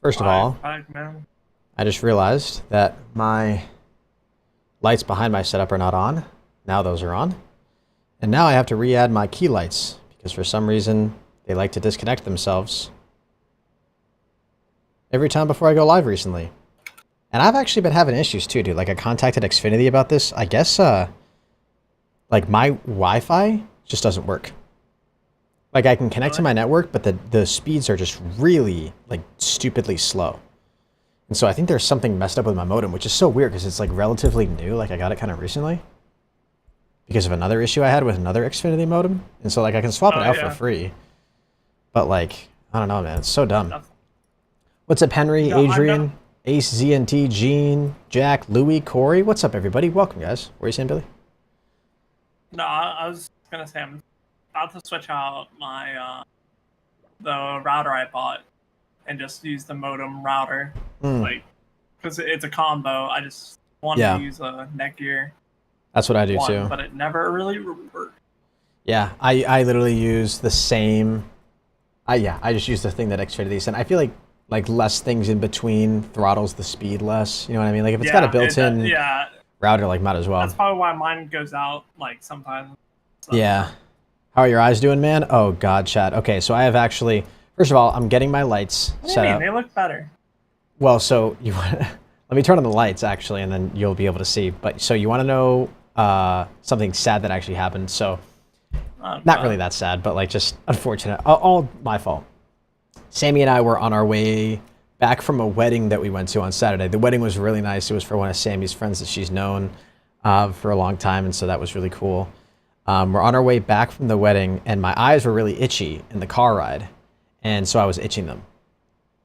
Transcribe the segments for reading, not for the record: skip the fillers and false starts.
First of all, Man. I just realized that my lights behind my setup are not on. Now those are on. And now I have to re-add my key lights because for some reason they like to disconnect themselves every time before I go live recently. And I've actually been having issues too, dude. Like I contacted Xfinity about this. I guess like my Wi-Fi just doesn't work. Like I can connect to my network, but the speeds are just really like stupidly slow. And so I think there's something messed up with my modem, which is so weird because it's like relatively new. Like I got it kind of recently because of another issue I had with another Xfinity modem. And so like I can swap it out for free. But like, I don't know, man. It's so dumb. What's up, Henry, Adrian, Ace, ZNT, Gene, Jack, Louie, Corey? What's up, everybody? Welcome, guys. What are you saying, Billy? No, I was gonna say I'm about to switch out my the router I bought and just use the modem router, like because it's a combo. I just wanted to use a Netgear. That's what I do too. But it never really worked. Yeah, I literally use the same. I just use the thing that Xfinity sent. I feel like less things in between throttles the speed less. You know what I mean? Like if it's got a built-in router, like might as well. That's probably why mine goes out like sometimes. So. Yeah. How are your eyes doing, man? Oh God, chat. Okay, so I have actually. First of all, I'm getting my lights set up. They look better. Well, so you let me turn on the lights actually, and then you'll be able to see. But so you want to know something sad that actually happened? So not really that sad, but like just unfortunate. All my fault. Sammy and I were on our way back from a wedding that we went to on Saturday. The wedding was really nice. It was for one of Sammy's friends that she's known for a long time, and so that was really cool. We're on our way back from the wedding, and my eyes were really itchy in the car ride. And so I was itching them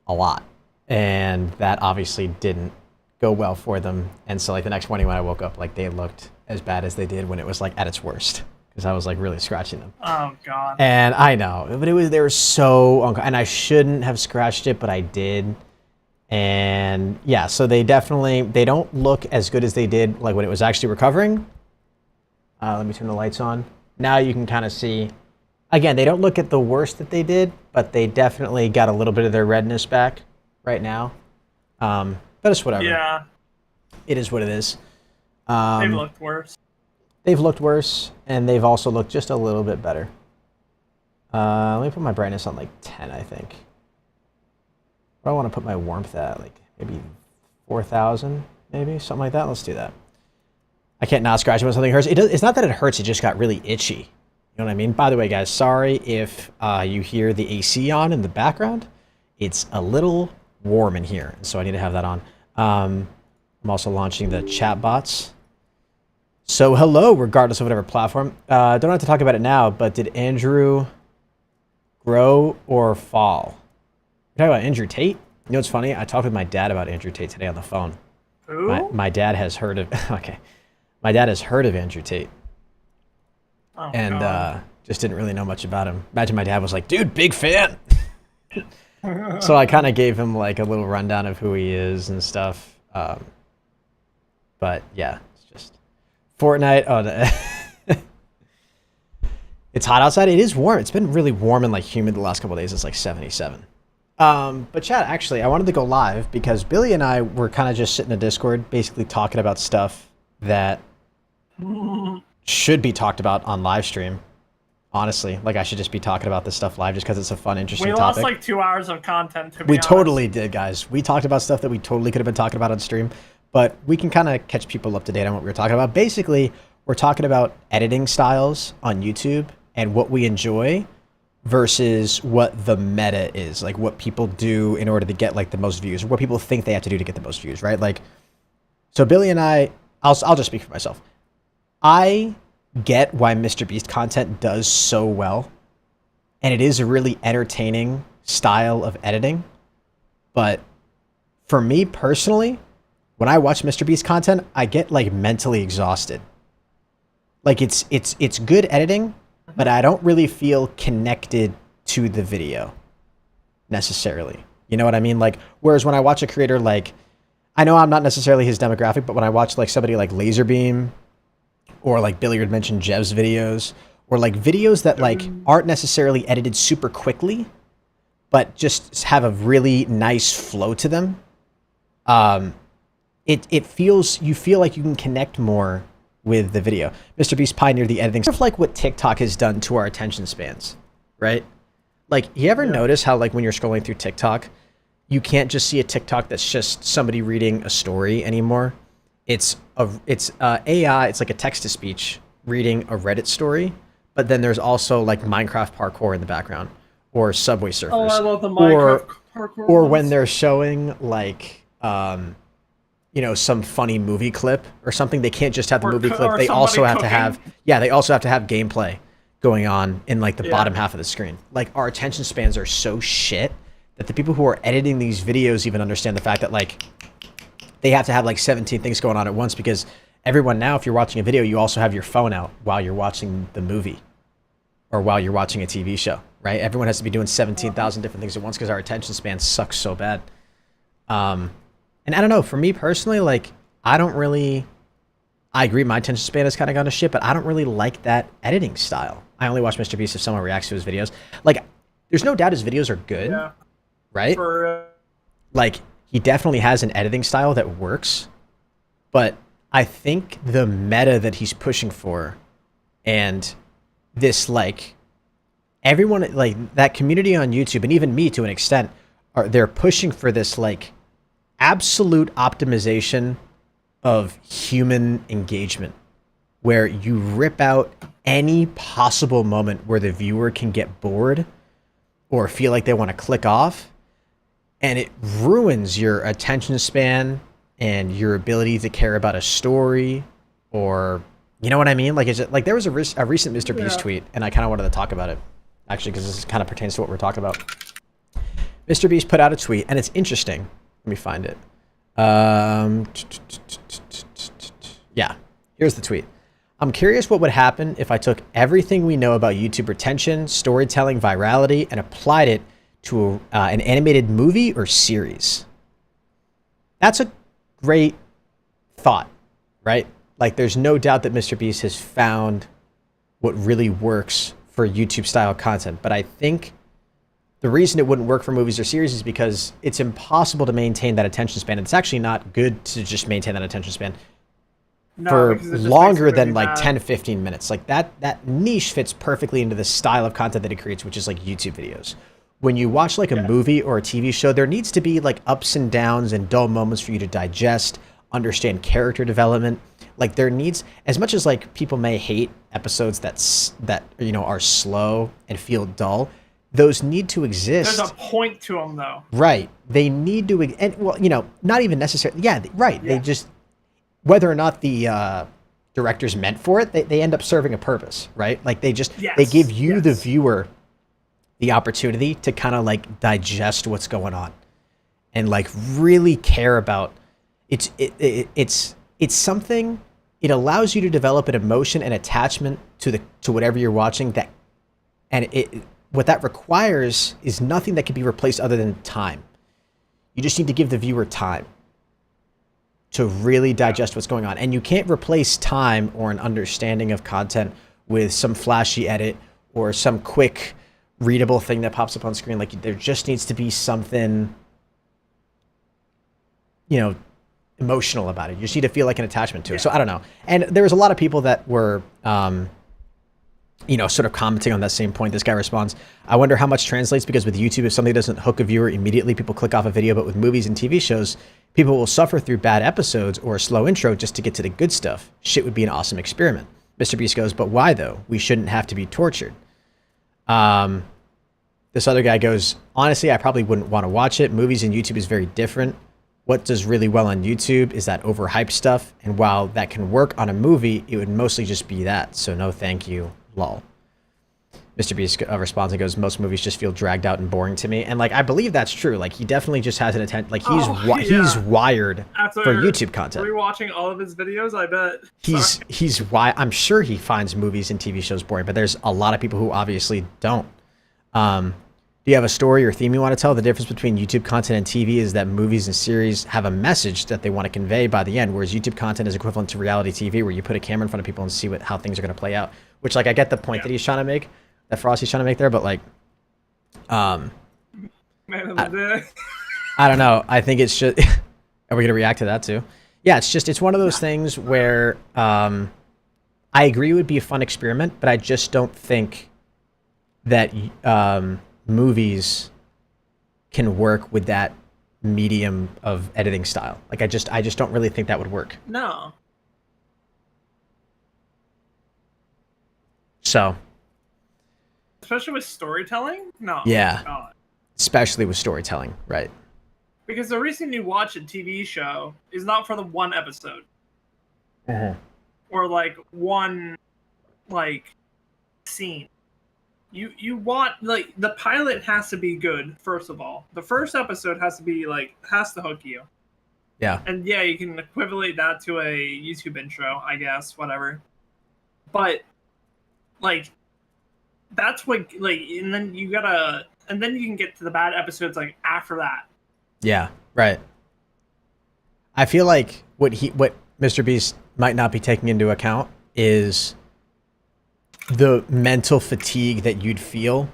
a lot. And that obviously didn't go well for them. And so like the next morning when I woke up, like they looked as bad as they did when it was like at its worst. Because I was like really scratching them. Oh God. And I know, but they were so uncomfortable. And I shouldn't have scratched it, but I did. And yeah, so they don't look as good as they did like when it was actually recovering. Let me turn the lights on. Now you can kind of see. Again, they don't look at the worst that they did, but they definitely got a little bit of their redness back right now. But it's whatever. Yeah. It is what it is. They've looked worse. They've looked worse, and they've also looked just a little bit better. Let me put my brightness on like 10, I think. Or I want to put my warmth at like maybe 4,000, maybe something like that. Let's do that. I can't not scratch it when something hurts. It's not that it hurts. It just got really itchy. You know what I mean? By the way, guys, sorry if you hear the AC on in the background. It's a little warm in here, so I need to have that on. I'm also launching the chat bots. So hello, regardless of whatever platform. Don't have to talk about it now, but did Andrew grow or fall? You're talking about Andrew Tate? You know what's funny? I talked with my dad about Andrew Tate today on the phone. Who? My dad has heard of... Okay. My dad has heard of Andrew Tate. Oh, and just didn't really know much about him. Imagine my dad was like, dude, big fan. So I kind of gave him like a little rundown of who he is and stuff. But yeah, it's just Fortnite. Oh, it's hot outside. It is warm. It's been really warm and like humid the last couple of days. It's like 77. But chat, actually, I wanted to go live because Billy and I were kind of just sitting in Discord, basically talking about stuff that should be talked about on live stream. Honestly, like I should just be talking about this stuff live just because it's a fun, interesting topic. We lost like 2 hours of content, to be We honest. totally did, guys. We talked about stuff that we totally could have been talking about on stream, but we can kind of catch people up to date on what we were talking about. Basically, we're talking about editing styles on YouTube and what we enjoy versus what the meta is, like what people do in order to get like the most views, or what people think they have to do to get the most views, right? Like, so Billy and I'll just speak for myself. I get why Mr. Beast content does so well, and it is a really entertaining style of editing. But for me personally, when I watch Mr. Beast content, I get like mentally exhausted. Like it's good editing, but I don't really feel connected to the video necessarily. You know what I mean? Like, whereas when I watch a creator like, I know I'm not necessarily his demographic, but when I watch like somebody like Laserbeam, or like Billy had mentioned Jev's videos, or like videos that like aren't necessarily edited super quickly, but just have a really nice flow to them. It feels, you feel like you can connect more with the video. Mr. Beast pioneered the editing, sort of like what TikTok has done to our attention spans, right? Like, you ever notice how, like, when you're scrolling through TikTok, you can't just see a TikTok that's just somebody reading a story anymore. It's AI. It's like a text to speech reading a Reddit story, but then there's also like Minecraft parkour in the background, or Subway Surfers. Oh, I love the Minecraft parkour. Or when they're showing like you know, some funny movie clip or something, they can't just have the movie clip. They also have to have they also have to have gameplay going on in like the bottom half of the screen. Like, our attention spans are so shit that the people who are editing these videos even understand the fact that like they have to have like 17 things going on at once, because everyone now, if you're watching a video, you also have your phone out while you're watching the movie or while you're watching a TV show, right? Everyone has to be doing 17,000 different things at once because our attention span sucks so bad. And I don't know, for me personally, like, I agree my attention span has kind of gone to shit, but I don't really like that editing style. I only watch Mr. Beast if someone reacts to his videos. Like, there's no doubt his videos are good, right? Like, he definitely has an editing style that works, but I think the meta that he's pushing for, and this, like, everyone, like, that community on YouTube, and even me to an extent, they're pushing for this, like, absolute optimization of human engagement, where you rip out any possible moment where the viewer can get bored or feel like they want to click off, and it ruins your attention span and your ability to care about a story, or, you know what I mean? Like, is it like, there was a recent Mr. Beast tweet, and I kind of wanted to talk about it, actually, because this kind of pertains to what we're talking about. Mr. Beast put out a tweet, and it's interesting. Let me find it. Yeah, here's the tweet. I'm curious what would happen if I took everything we know about YouTube retention, storytelling, virality, and applied it to an animated movie or series. That's a great thought, right? Like, there's no doubt that Mr. Beast has found what really works for YouTube style content, but I think the reason it wouldn't work for movies or series is because it's impossible to maintain that attention span. It's actually not good to just maintain that attention span for longer than like 10 to 15 minutes. Like, that niche fits perfectly into the style of content that it creates, which is like YouTube videos. When you watch like a movie or a TV show, there needs to be like ups and downs and dull moments for you to digest, understand character development. Like, there needs, as much as like people may hate episodes that you know, are slow and feel dull, those need to exist. There's a point to them, though. Right. They need to, and well, you know, not even necessarily. Yeah, right. Yeah. They just, whether or not the directors meant for it, they end up serving a purpose, right? Like, they just, they give you, the viewer, the opportunity to kind of like digest what's going on and like really care about it's something. It allows you to develop an emotion and attachment to whatever you're watching, that, and what that requires is nothing that can be replaced other than time. You just need to give the viewer time to really digest what's going on. And you can't replace time or an understanding of content with some flashy edit or some quick readable thing that pops up on screen. Like, there just needs to be something, you know, emotional about it. You just need to feel like an attachment to it. So I don't know. And there was a lot of people that were, you know, sort of commenting on that same point. This guy responds, I wonder how much translates, because with YouTube, if something doesn't hook a viewer immediately, people click off a video. But with movies and TV shows, people will suffer through bad episodes or a slow intro just to get to the good stuff. Shit would be an awesome experiment. Mr. Beast goes, but why though? We shouldn't have to be tortured. This other guy goes, honestly, I probably wouldn't want to watch it. Movies and YouTube is very different. What does really well on YouTube is that overhyped stuff. And while that can work on a movie, it would mostly just be that. So no, thank you. Lol. Mr. Beast responds and goes, most movies just feel dragged out and boring to me. And like, I believe that's true. Like, he definitely just has an intent. Like, he's wired for YouTube content. Rewatching all of his videos, I bet. I'm sure he finds movies and TV shows boring, but there's a lot of people who obviously don't. Do you have a story or theme you want to tell? The difference between YouTube content and TV is that movies and series have a message that they want to convey by the end, whereas YouTube content is equivalent to reality TV, where you put a camera in front of people and see how things are going to play out. Which, like, I get the point that he's trying to make, that Frosty's trying to make there, but like, Man of the day. I don't know. I think it's just. Are we gonna react to that too? Yeah, it's one of those things where I agree it would be a fun experiment, but I just don't think that movies can work with that medium of editing style. Like I just don't really think that would work. No. So Especially with storytelling? No. yeah, God. especially with storytelling, right? Because the reason you watch a TV show is not for the one episode. Or like one like scene. You want like the pilot has to be good, first of all. The first episode has to be like has to hook you. Yeah. And yeah, you can equivalent that to a YouTube intro, I guess, whatever. But like that's what like and then you can get to the bad episodes like after that. Yeah, right. I feel like what Mr. Beast might not be taking into account is the mental fatigue that you'd feel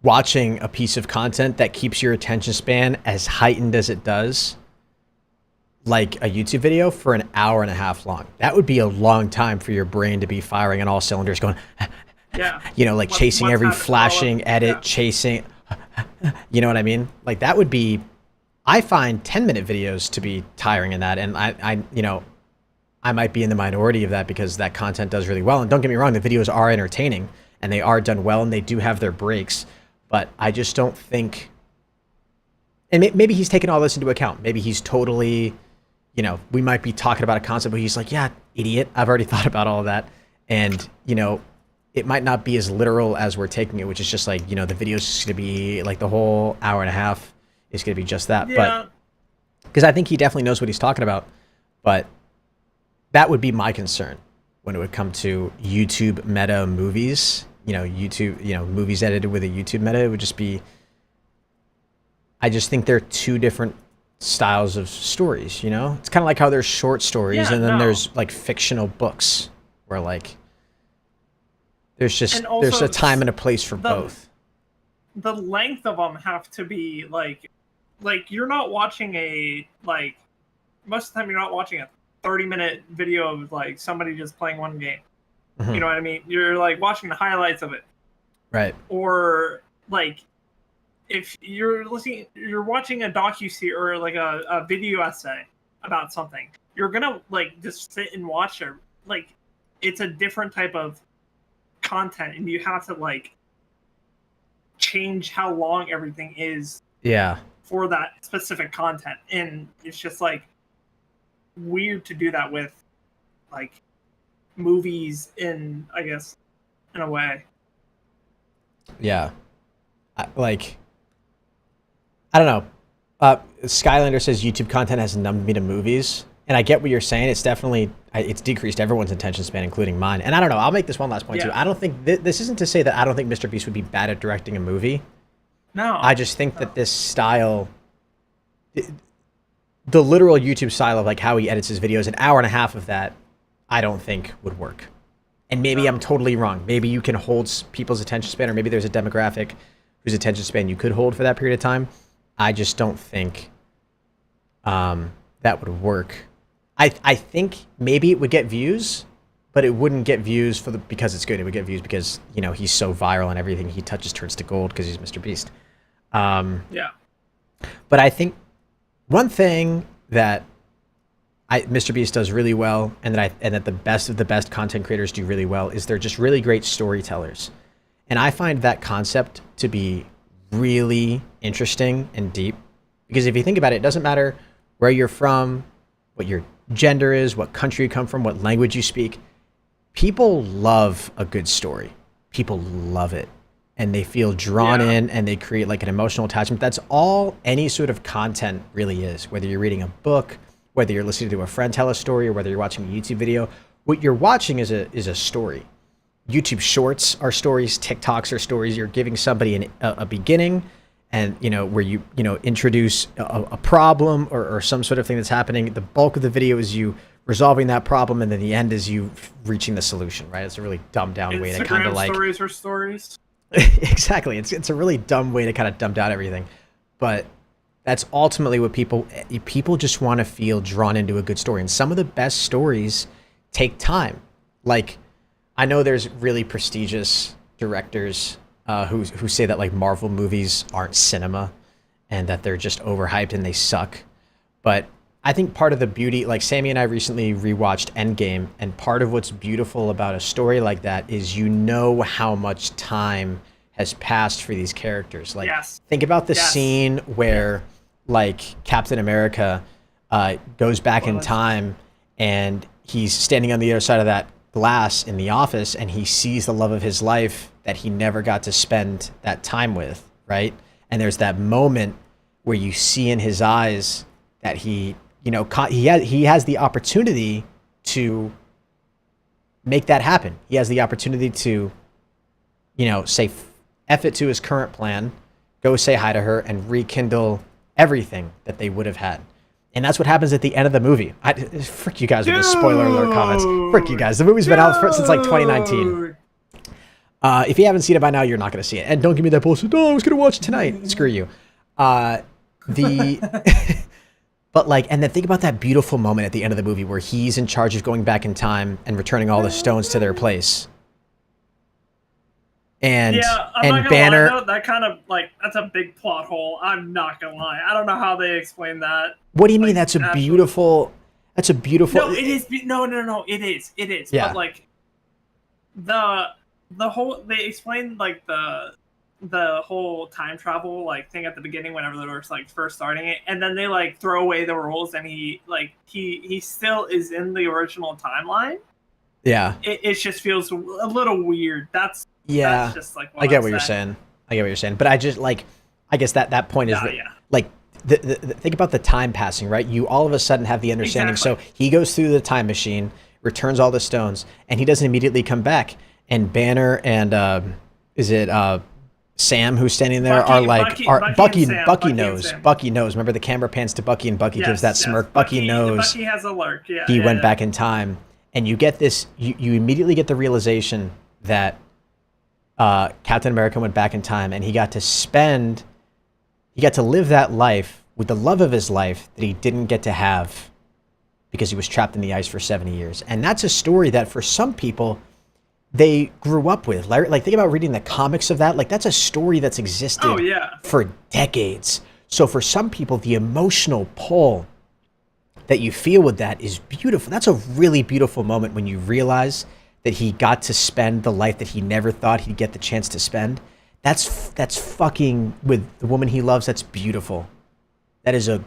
watching a piece of content that keeps your attention span as heightened as it does, like a YouTube video, for an hour and a half long. That would be a long time for your brain to be firing on all cylinders, going, Yeah. you know, like chasing every flashing edit, chasing, you know what I mean? Like that would be, I find 10-minute videos to be tiring in that. And I, you know, I might be in the minority of that because that content does really well. And don't get me wrong, the videos are entertaining and they are done well and they do have their breaks, but I just don't think, and maybe he's taken all this into account. Maybe he's totally, you know, we might be talking about a concept, but he's like, yeah, idiot, I've already thought about all of that. And, you know, it might not be as literal as we're taking it, which is just like, you know, the video is just going to be like the whole hour and a half is going to be just that. Yeah. But because I think he definitely knows what he's talking about. But that would be my concern when it would come to YouTube meta movies. You know, YouTube, you know, movies edited with a YouTube meta. It would just be, I just think they're two different styles of stories, you know? It's kind of like how there's short stories and then there's like fictional books where like there's just there's a time and a place for both. The length of them have to be like you're not watching a like most of the time you're not watching a 30-minute video of like somebody just playing one game. You know what I mean? You're like watching the highlights of it. Right. Or like if you're watching a docu-series or like a video essay about something, you're gonna like just sit and watch it. Like it's a different type of content and you have to like change how long everything is for that specific content, and it's just like weird to do that with like movies in, I guess, in a way. Yeah. I don't know. Skylander says YouTube content has numbed me to movies. And I get what you're saying. It's definitely, it's decreased everyone's attention span, including mine. And I don't know. I'll make this one last point too. I don't think, this isn't to say that I don't think Mr. Beast would be bad at directing a movie. No. I just think that this style, the literal YouTube style of like how he edits his videos, an hour and a half of that, I don't think would work. And maybe I'm totally wrong. Maybe you can hold people's attention span, or maybe there's a demographic whose attention span you could hold for that period of time. I just don't think that would work. I think maybe it would get views, but it wouldn't get views because it's good. It would get views because, you know, he's so viral and everything he touches turns to gold because he's Mr. Beast. Yeah. But I think one thing that Mr. Beast does really well, and that the best of the best content creators do really well, is they're just really great storytellers. And I find that concept to be really interesting and deep, because if you think about it, it doesn't matter where you're from, what your gender is, what country you come from, what language you speak. People love a good story. People love it. And they feel drawn in and they create like an emotional attachment. That's all any sort of content really is. Whether you're reading a book, whether you're listening to a friend tell a story, or whether you're watching a YouTube video, what you're watching is a story. YouTube shorts are stories, TikToks are stories. You're giving somebody a beginning, and where you introduce a problem or some sort of thing that's happening. The bulk of the video is you resolving that problem, and then the end is you reaching the solution. Right? It's a really dumbed down way to kind of like stories or stories. Exactly. It's a really dumb way to kind of dumb down everything, but that's ultimately what people just want to feel drawn into a good story. And some of the best stories take time. Like, I know there's really prestigious directors who say that like Marvel movies aren't cinema and that they're just overhyped and they suck. But I think part of the beauty, like Sammy and I recently rewatched Endgame, and part of what's beautiful about a story like that is you know how much time has passed for these characters. Like, Yes. think about the Yes. scene where, like, Captain America goes back in Well, time and he's standing on the other side of that glass in the office and he sees the love of his life that he never got to spend that time with, right? And there's that moment where you see in his eyes that he, you know, he has the opportunity to make that happen. He has the opportunity to, you know, say F it to his current plan, go say hi to her, and rekindle everything that they would have had. And that's what happens at the end of the movie. Frick you guys with the spoiler alert comments. Frick you guys. The movie's been out since like 2019. If you haven't seen it by now, you're not going to see it. And don't give me that bullshit. Oh, I was going to watch it tonight. Screw you. But like, and then think about that beautiful moment at the end of the movie where he's in charge of going back in time and returning all the stones to their place. And yeah, I'm and not gonna Banner, lie, though, that kind of like that's a big plot hole. I'm not gonna lie. I don't know how they explain that. what do you mean? Like, That's a actually- beautiful. That's a beautiful. No, it is. No, it is. It is. Yeah. But like the whole they explained like the whole time travel like thing at the beginning whenever they were like first starting it, and then they like throw away the rules and he still is in the original timeline. Yeah. It just feels a little weird. That's just like I get what you're saying. I get what you're saying. But I just like, I guess that point is that, like, the think about the time passing, right? You all of a sudden have the understanding. Exactly. So he goes through the time machine, returns all the stones, and he doesn't immediately come back. And Banner and Sam, who's standing there, Bucky knows. Bucky knows. Remember the camera pans to Bucky, and Bucky gives that smirk. Bucky knows. Bucky has a lurk. Yeah. He went back in time, and you get this. You immediately get the realization that Captain America went back in time, and he got to live that life with the love of his life that he didn't get to have because he was trapped in the ice for 70 years. And that's a story that for some people they grew up with. Like, think about reading the comics of that. Like, that's a story that's existed for decades. So for some people, the emotional pull that you feel with that is beautiful. That's a really beautiful moment when you realize that he got to spend the life that he never thought he'd get the chance to spend. That's fucking with the woman he loves. That's beautiful. That is a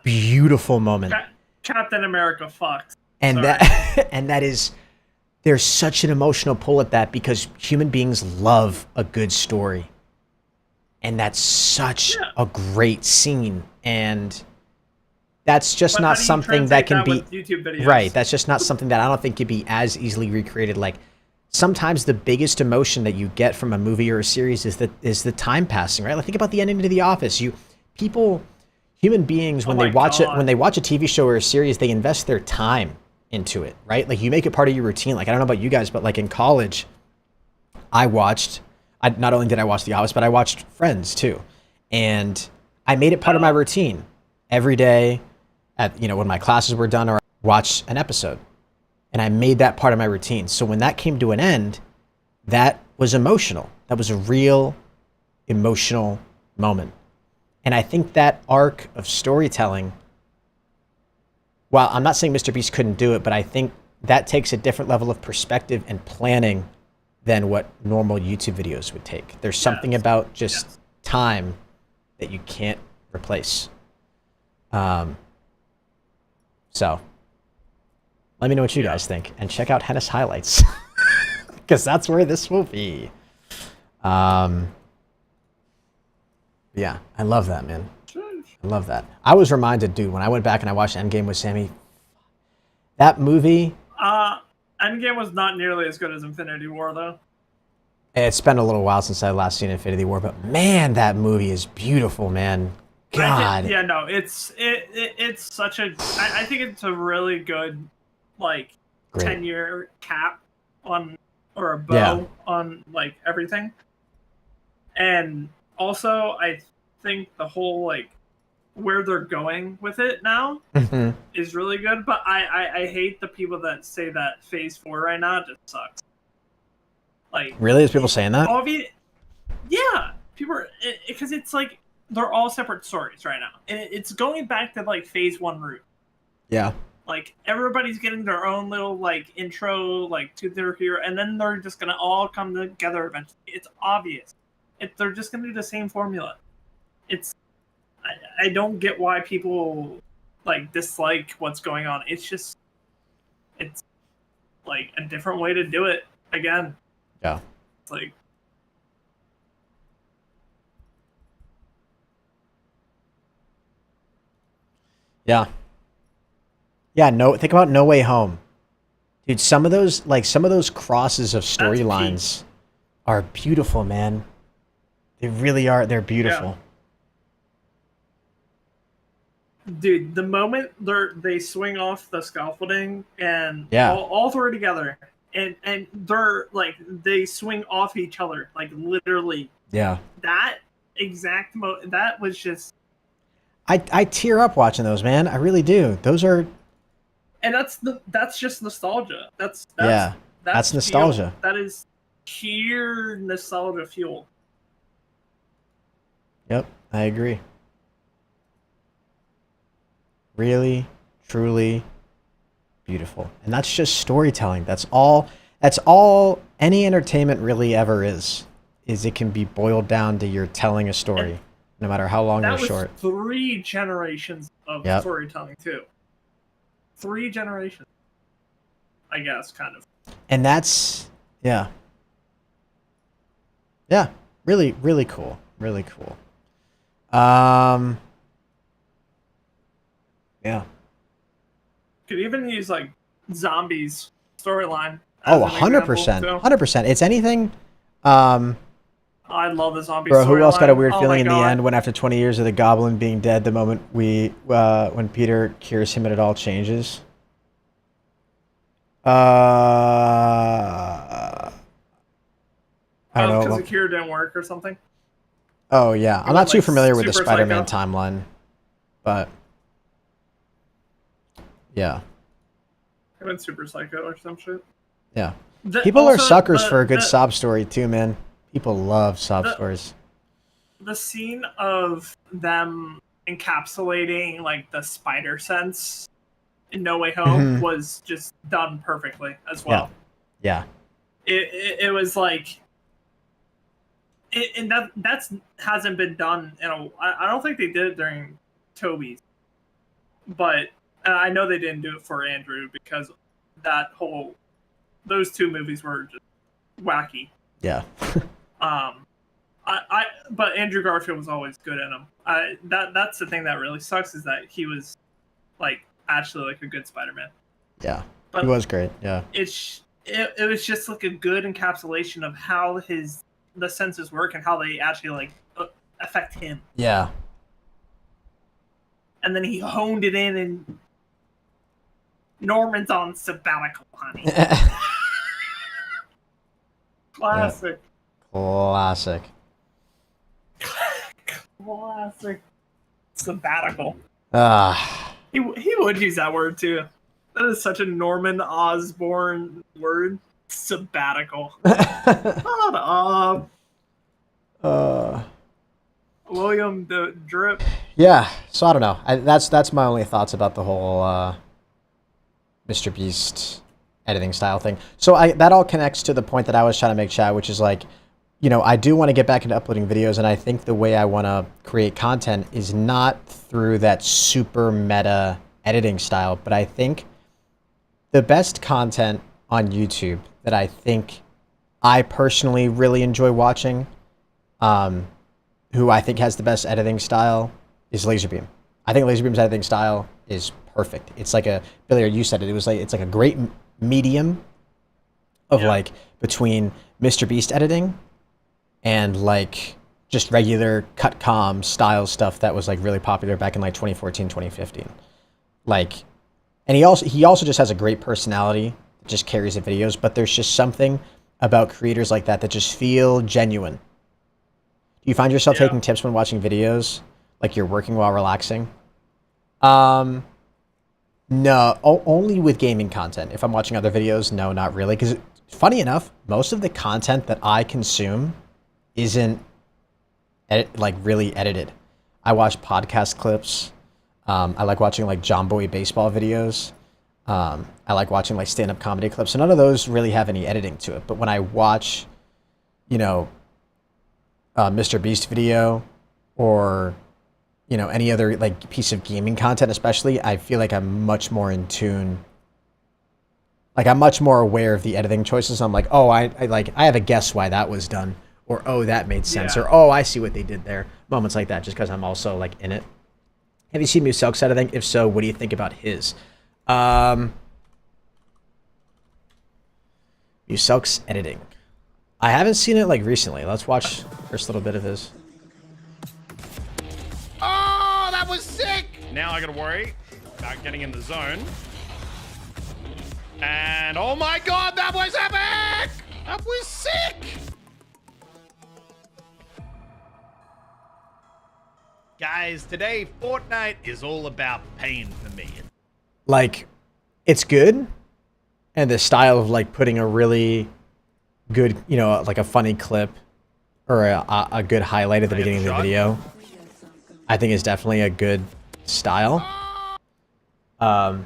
beautiful moment. Captain America fucks. And that is, there's such an emotional pull at that because human beings love a good story. And that's such a great scene. And that's just not something that can be right. That's just not something that I don't think could be as easily recreated. Like, sometimes the biggest emotion that you get from a movie or a series is the time passing, right? Like, think about the ending to The Office. Human beings, when they watch a TV show or a series, they invest their time into it, right? Like, you make it part of your routine. Like, I don't know about you guys, but like in college, not only did I watch The Office, but I watched Friends too. And I made it part of my routine every day when my classes were done, or watch an episode. And I made that part of my routine. So when that came to an end, that was emotional. That was a real emotional moment. And I think that arc of storytelling, while I'm not saying Mr. Beast couldn't do it, but I think that takes a different level of perspective and planning than what normal YouTube videos would take. There's something about just time that you can't replace. So let me know what you guys think, and check out Hennis Highlights, because that's where this will be. Yeah, I love that, man. I love that. I was reminded, dude, when I went back and I watched Endgame with Sammy, that movie... Endgame was not nearly as good as Infinity War, though. It's been a little while since I last seen Infinity War, but man, that movie is beautiful, man. God. It's such a... I think it's a really good, like, 10-year cap on, or a bow on, like, everything. And also, I think the whole like where they're going with it now Mhm. is really good. But I hate the people that say that Phase 4 right now just sucks. Like, Really? Is people saying that? obvious, yeah, people because it's like they're all separate stories right now, and it's going back to like Phase 1 route. Yeah. Like everybody's getting their own little like intro like to their hero, and then they're just gonna all come together eventually. It's obvious. They're just gonna do the same formula. It's I don't get why people like dislike what's going on. It's like a different way to do it. Again, Yeah. it's like Yeah. Yeah. No. Think about No Way Home, dude. Some of those crosses of that's peak. storylines are beautiful, man. They really are. They're Yeah. beautiful. Dude, the moment they swing off the scaffolding and Yeah. all three together, and they're like they swing off each other, like literally. Yeah. That exact that was just, I tear up watching those, man. I really do. Those are and that's just nostalgia. yeah. That's fuel. nostalgia. That is pure nostalgia fuel. Yep. I agree. Really, truly beautiful. And that's just storytelling. That's all any entertainment really ever is it can be boiled down to you're telling a story, And no matter how long that or was short. 3 generations of Yep. storytelling too. 3 generations, I guess, kind of. And that's yeah. Yeah. Really, really cool. Really cool. Yeah. Could even use like zombies storyline. Oh, As an example, 100%. too. 100%. It's anything um I love the zombie bro, who else got a storyline. weird Oh feeling my in the God. end when after 20 years of the goblin being dead, the moment when Peter cures him and it all changes? I don't Oh, know. because the cure didn't work or something. Oh yeah, I'm Or not too like familiar with the Super Spider-Man Psycho. timeline, but yeah, I went Super Psycho or some shit. yeah. People are Also, suckers for a good sob story too, man. People love sob the stories. the scene of them encapsulating like the spider sense in No Way Home Hmm. was just done perfectly as Yeah, well. yeah, It was like and that's hasn't been done in a. I don't think they did it during Toby's, but I know they didn't do it for Andrew because that whole those two movies were just wacky. yeah, But Andrew Garfield was always good in them. That's the thing that really sucks is that he was like actually like a good Spider-Man. yeah. He But was great. Yeah, it was just like a good encapsulation of how the senses work and how they actually like affect him. yeah. And then he honed it in, and Norman's on sabbatical, honey. Classic. Classic. Classic. Sabbatical. Ah, He would use that word too. That is such a Norman Osborn word. Sabbatical. Shut up. uh. William the Drip. Yeah, so I don't know. That's my only thoughts about the whole Mr. Beast editing style thing. So that all connects to the point that I was trying to make, chat, which is like, you know, I do want to get back into uploading videos, and I think the way I want to create content is not through that super meta editing style, but I think the best content on YouTube that I think I personally really enjoy watching, who I think has the best editing style, is Laserbeam. I think Laserbeam's editing style is perfect. It's like a Billy, you said it. It was like it's like a great medium of like between Mr. Beast editing and like just regular cut-com style stuff that was like really popular back in like 2014, 2015. Like, and he also just has a great personality that just carries the videos. But there's just something about creators like that that just feel genuine. Do you find yourself Yeah. taking tips when watching videos, like you're working while relaxing? No, only with gaming content. If I'm watching other videos, no, not really. Because funny enough, most of the content that I consume isn't like really edited. I watch podcast clips. I like watching like John Boy baseball videos. I like watching like stand-up comedy clips. So none of those really have any editing to it. But when I watch, you know, Mr. Beast video or any other like piece of gaming content, especially, I feel like I'm much more in tune. Like I'm much more aware of the editing choices. I'm like, oh, I have a guess why that was done, or oh, that made sense, Yeah. or oh, I see what they did there. Moments like that, just because I'm also like in it. Have you seen Muselk's editing? If so, what do you think about his? Muselk's editing. I haven't seen it like recently. Let's watch first little bit of his. Oh, that was sick! Now I gotta worry about getting in the zone. And oh my god, that was epic! That was sick! Guys, today Fortnite is all about pain for me. Like, it's good, and the style of like putting a really good, like a funny clip or a good highlight at the beginning of the video, I think is definitely a good style. I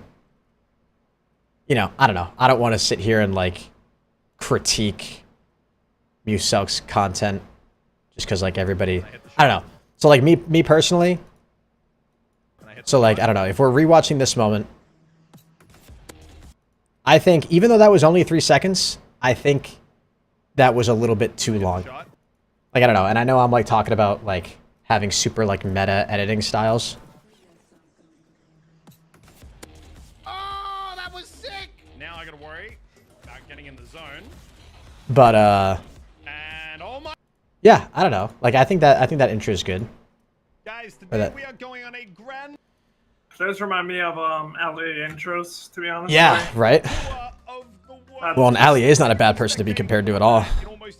don't know. I don't want to sit here and like critique Muselk's content just because like everybody, I don't know. So like me personally, so like, I don't know, if we're rewatching this moment, I think even though that was only 3 seconds, I think that was a little bit too long. Like, I don't know. And I know I'm like talking about like having super like meta editing styles. Oh, that was sick! Now I gotta worry about getting in the zone. But And oh my yeah, I don't know. Like I think that intro is good. guys, today we are going on a grand Those remind me of Ali intros, to be honest. Yeah, right. tour of the world. Well, and Ali is not a bad person to be compared to at all.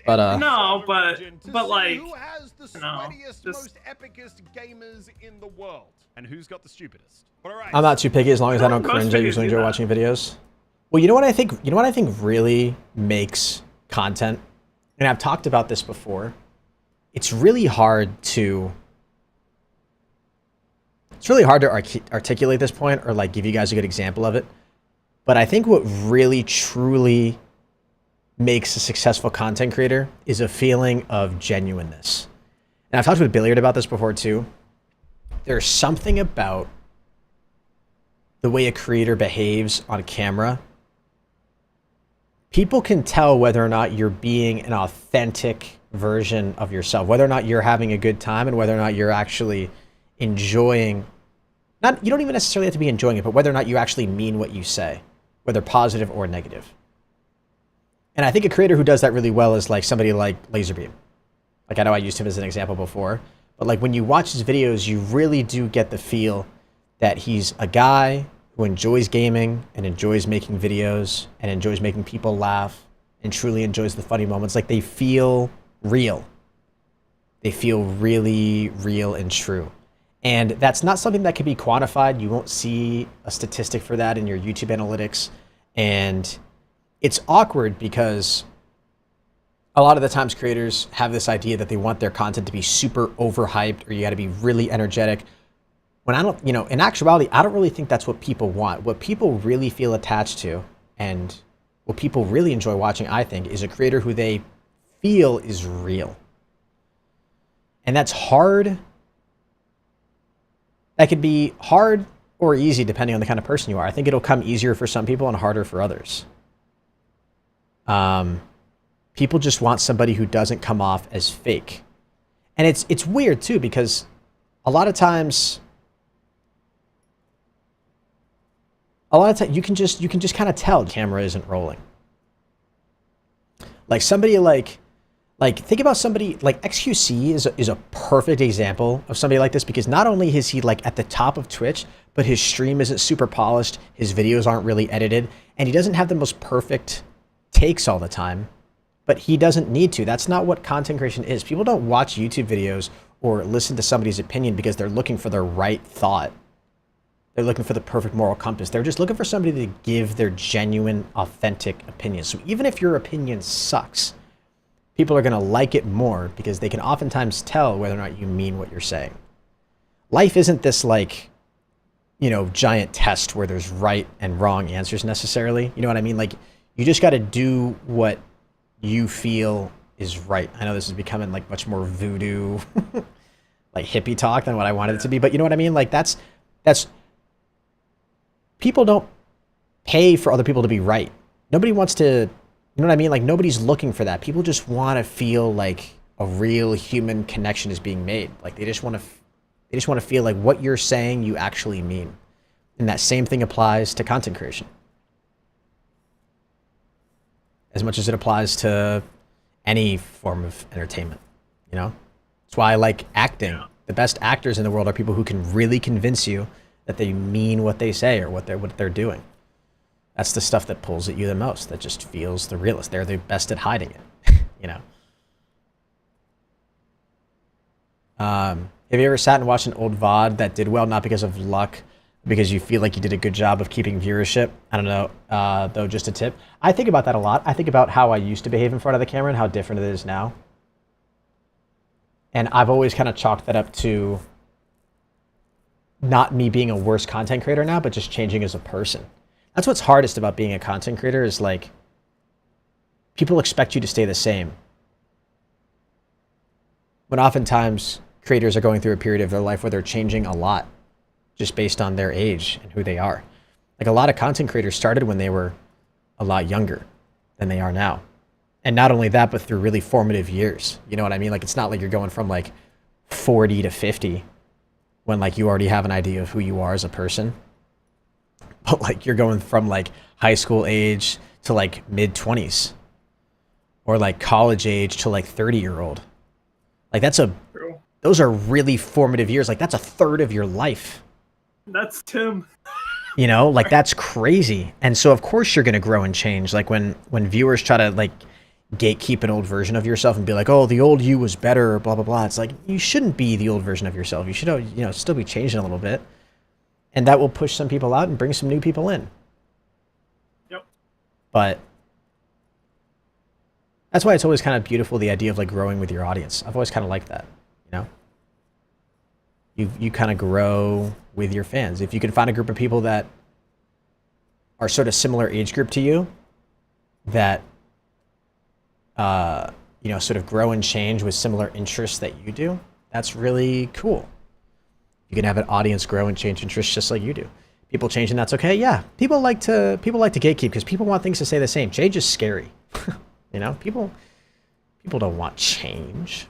But No, but like, who has the no, sweatiest, just- most epicest gamers in the world? And who's got the stupidest? All right. I'm not too picky as long as I don't Most cringe. I videos usually do enjoy that. watching videos. Well, you know what I think? You know what I think really makes content, and I've talked about this before. It's really hard to. It's really hard to articulate this point or like give you guys a good example of it. But I think what really truly makes a successful content creator is a feeling of genuineness. And I've talked with Billiard about this before too. There's something about the way a creator behaves on camera. People can tell whether or not you're being an authentic version of yourself, whether or not you're having a good time and whether or not you're actually enjoying, you don't even necessarily have to be enjoying it, but whether or not you actually mean what you say, whether positive or negative. And I think a creator who does that really well is like somebody like Laserbeam. Like I know I used him as an example before, but like when you watch his videos, you really do get the feel that he's a guy who enjoys gaming and enjoys making videos and enjoys making people laugh and truly enjoys the funny moments. Like they feel real. They feel really real and true. And that's not something that can be quantified. You won't see a statistic for that in your YouTube analytics. And it's awkward because a lot of the times creators have this idea that they want their content to be super overhyped or you got to be really energetic. When I don't, in actuality, I don't really think that's what people want. What people really feel attached to and what people really enjoy watching, I think, is a creator who they feel is real. And that's hard. That could be hard or easy depending on the kind of person you are. I think it'll come easier for some people and harder for others. People just want somebody who doesn't come off as fake. And it's weird too because a lot of times you can just kind of tell the camera isn't rolling. Like somebody like think about somebody like XQC is a perfect example of somebody like this because not only is he like at the top of Twitch, but his stream isn't super polished, his videos aren't really edited, and he doesn't have the most perfect takes all the time. but he doesn't need to. That's not what content creation is. People don't watch YouTube videos or listen to somebody's opinion because they're looking for the right thought. They're looking for the perfect moral compass. They're just looking for somebody to give their genuine, authentic opinion. So even if your opinion sucks, people are going to like it more because they can oftentimes tell whether or not you mean what you're saying. Life isn't this like, you know, giant test where there's right and wrong answers necessarily. You know what I mean? Like, you just got to do what you feel is right. I know this is becoming like much more voodoo, like hippie talk than what I wanted it to be, but you know what I mean? Like that's people don't pay for other people to be right. Nobody wants to, you know what I mean? Like nobody's looking for that. People just want to feel like a real human connection is being made. Like they just want to feel like what you're saying you actually mean. And that same thing applies to content creation. As much as it applies to any form of entertainment, you know? That's why I like acting. Yeah. The best actors in the world are people who can really convince you that they mean what they say or what they're doing. That's the stuff that pulls at you the most, that just feels the realest. They're the best at hiding it, you know? Have you ever sat and watched an old VOD that did well, not because of luck, because you feel like you did a good job of keeping viewership? I don't know, though, just a tip. I think about that a lot. I think about how I used to behave in front of the camera and how different it is now. And I've always kind of chalked that up to not me being a worse content creator now, but just changing as a person. That's what's hardest about being a content creator is like, people expect you to stay the same. When oftentimes creators are going through a period of their life where they're changing a lot just based on their age and who they are. Like a lot of content creators started when they were a lot younger than they are now. And not only that, but through really formative years. You know what I mean? Like it's not like you're going from like 40 to 50 when like you already have an idea of who you are as a person. But like you're going from like high school age to like mid 20s or like college age to like 30-year-old. Like those are really formative years. Like that's a third of your life. That's Tim. You know, like that's crazy. And so of course you're going to grow and change. Like when viewers try to like gatekeep an old version of yourself and be like, oh, the old you was better, or blah, blah, blah. It's like, you shouldn't be the old version of yourself. You should, you know, still be changing a little bit. And that will push some people out and bring some new people in. Yep. But that's why it's always kind of beautiful, the idea of like growing with your audience. I've always kind of liked that, you know? You kind of grow with your fans. If you can find a group of people that are sort of similar age group to you, that, you know, sort of grow and change with similar interests that you do, that's really cool. You can have an audience grow and change interests just like you do. People change and that's okay. Yeah, people like to gatekeep because people want things to stay the same. Change is scary. You know, people don't want change.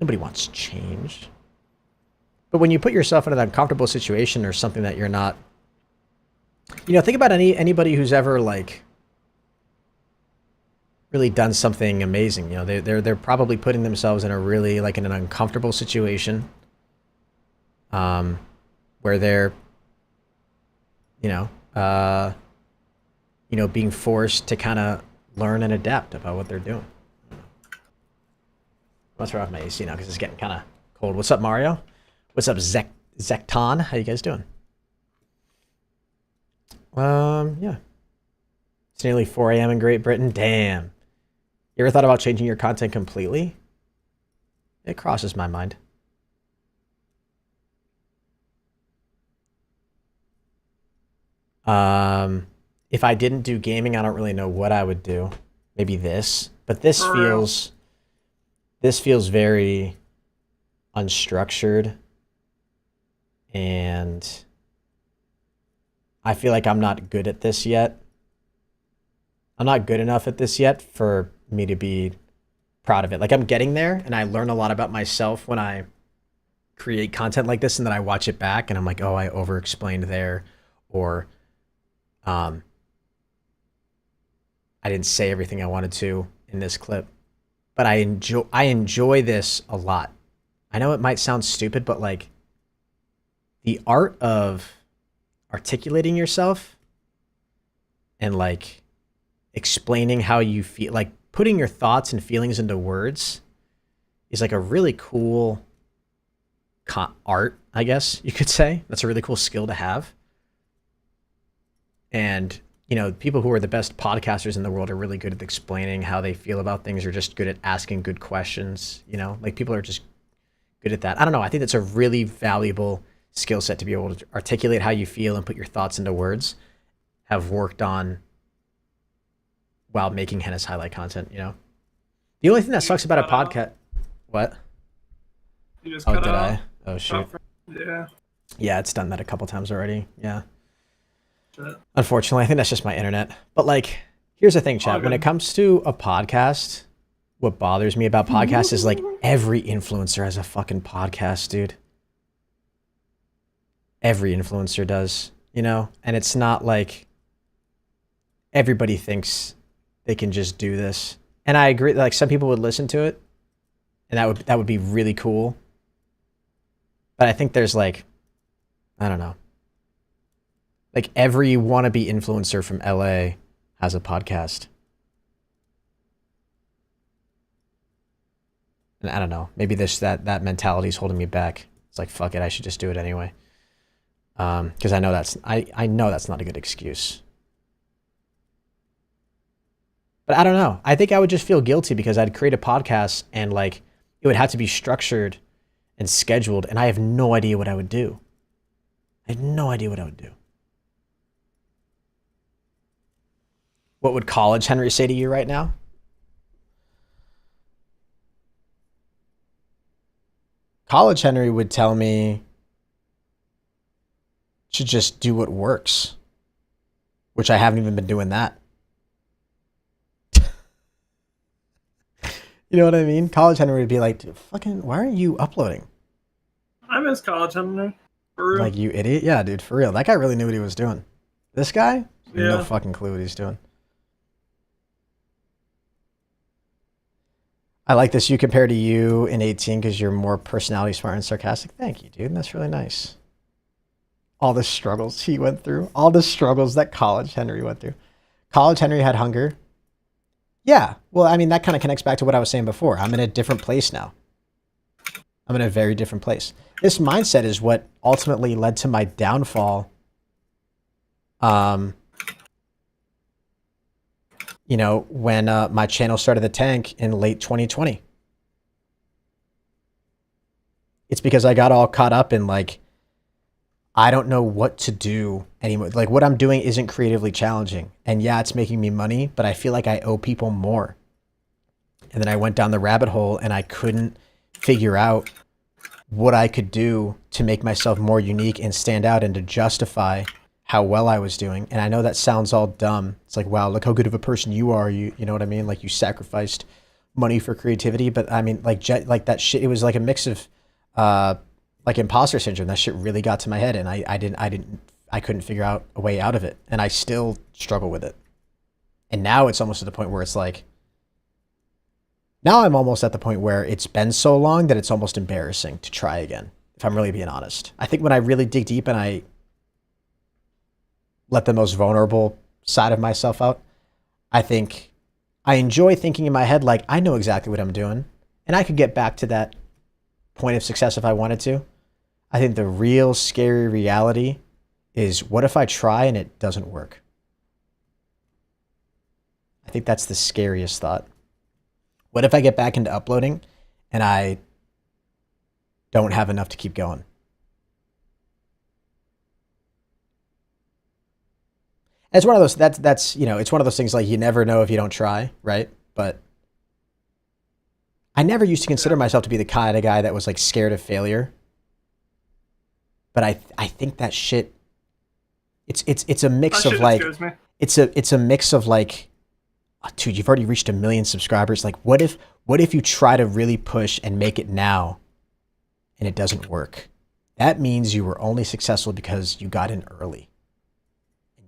Nobody wants change. But when you put yourself in an uncomfortable situation or something that you're not, you know, think about anybody who's ever like really done something amazing. You know, they're probably putting themselves in a really like in an uncomfortable situation, where they're, you know, being forced to kind of learn and adapt about what they're doing. Let's turn off my AC now because it's getting kind of cold. What's up, Mario? What's up, Zekton? How you guys doing? Yeah. It's nearly 4 a.m. in Great Britain. Damn. You ever thought about changing your content completely? It crosses my mind. If I didn't do gaming, I don't really know what I would do. Maybe this. But this feels very unstructured. And I feel like I'm not good at this yet. I'm not good enough at this yet for me to be proud of it. Like I'm getting there and I learn a lot about myself when I create content like this and then I watch it back and I'm like, oh, I over-explained there, or I didn't say everything I wanted to in this clip. But I enjoy this a lot. I know it might sound stupid, but like the art of articulating yourself and like explaining how you feel, like putting your thoughts and feelings into words is like a really cool art, I guess you could say. That's a really cool skill to have. And, you know, people who are the best podcasters in the world are really good at explaining how they feel about things, or just good at asking good questions. You know, like people are just good at that. I don't know. I think that's a really valuable skill set to be able to articulate how you feel and put your thoughts into words. Have worked on while making Hennis highlight content, you know? The only thing that sucks about a podcast... What? You just oh, cut did out. I? Oh, shoot. Yeah. Yeah, it's done that a couple times already. Yeah. Shit. Unfortunately, I think that's just my internet. But, like, here's the thing, chat. When it comes to a podcast, what bothers me about podcasts is, like, every influencer has a fucking podcast, dude. Every influencer does, you know? And it's not like everybody thinks they can just do this. And I agree, like, some people would listen to it, and that would be really cool. But I think there's, like, I don't know. Like, every wannabe influencer from LA has a podcast. And I don't know. Maybe that mentality is holding me back. It's like, fuck it, I should just do it anyway. Because I know I know that's not a good excuse. But I don't know. I think I would just feel guilty because I'd create a podcast and, like, it would have to be structured and scheduled, and I have no idea what I would do. I have no idea what I would do. What would College Henry say to you right now? College Henry would tell me to just do what works, which I haven't even been doing that. You know what I mean? College Henry would be like, dude, fucking, why aren't you uploading? I miss College Henry. For real. Like, you idiot? Yeah, dude, for real. That guy really knew what he was doing. This guy? Yeah. No fucking clue what he's doing. I like this. You compare to you in 18 because you're more personality smart and sarcastic. Thank you, dude. That's really nice. All the struggles he went through. All the struggles that College Henry went through. College Henry had hunger. Yeah. Well, I mean, that kind of connects back to what I was saying before. I'm in a different place now. I'm in a very different place. This mindset is what ultimately led to my downfall. You know, when my channel started to tank in late 2020. It's because I got all caught up in, like, I don't know what to do anymore. Like, what I'm doing isn't creatively challenging. And yeah, it's making me money, but I feel like I owe people more. And then I went down the rabbit hole and I couldn't figure out what I could do to make myself more unique and stand out and to justify how well I was doing. And I know that sounds all dumb. It's like, wow, look how good of a person you are. You know what I mean? Like, you sacrificed money for creativity. But I mean, like that shit, it was like a mix of, like, imposter syndrome. That shit really got to my head, and I couldn't figure out a way out of it. And I still struggle with it. And now it's almost at the point where it's like, now I'm almost at the point where it's been so long that it's almost embarrassing to try again, if I'm really being honest. I think when I really dig deep and I let the most vulnerable side of myself out, I think I enjoy thinking in my head, like, I know exactly what I'm doing, and I could get back to that point of success if I wanted to. I think the real scary reality is, what if I try and it doesn't work? I think that's the scariest thought. What if I get back into uploading and I don't have enough to keep going? And it's one of those, that's, you know, it's one of those things, like, you never know if you don't try, right? But I never used to consider myself to be the kind of guy that was, like, scared of failure. But I think that shit, it's a mix of, like, it's a mix of, like, oh, dude, you've already reached 1 million subscribers. Like, what if you try to really push and make it now and it doesn't work? That means you were only successful because you got in early.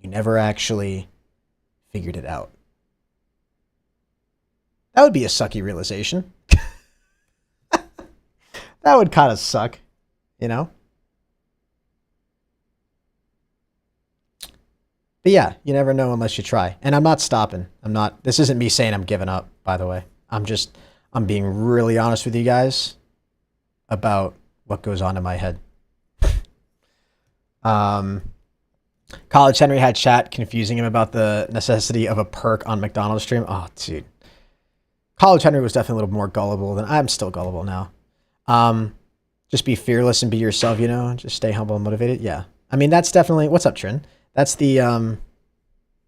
You never actually figured it out. That would be a sucky realization. That would kind of suck, you know? But yeah, you never know unless you try. And I'm not stopping. This isn't me saying I'm giving up, by the way. I'm being really honest with you guys about what goes on in my head. College Henry had chat confusing him about the necessity of a perk on McDonald's stream. Oh, dude. College Henry was definitely a little more gullible than I'm still gullible now. Just be fearless and be yourself, you know, just stay humble and motivated. Yeah. I mean, that's definitely, what's up, Trin? That's the,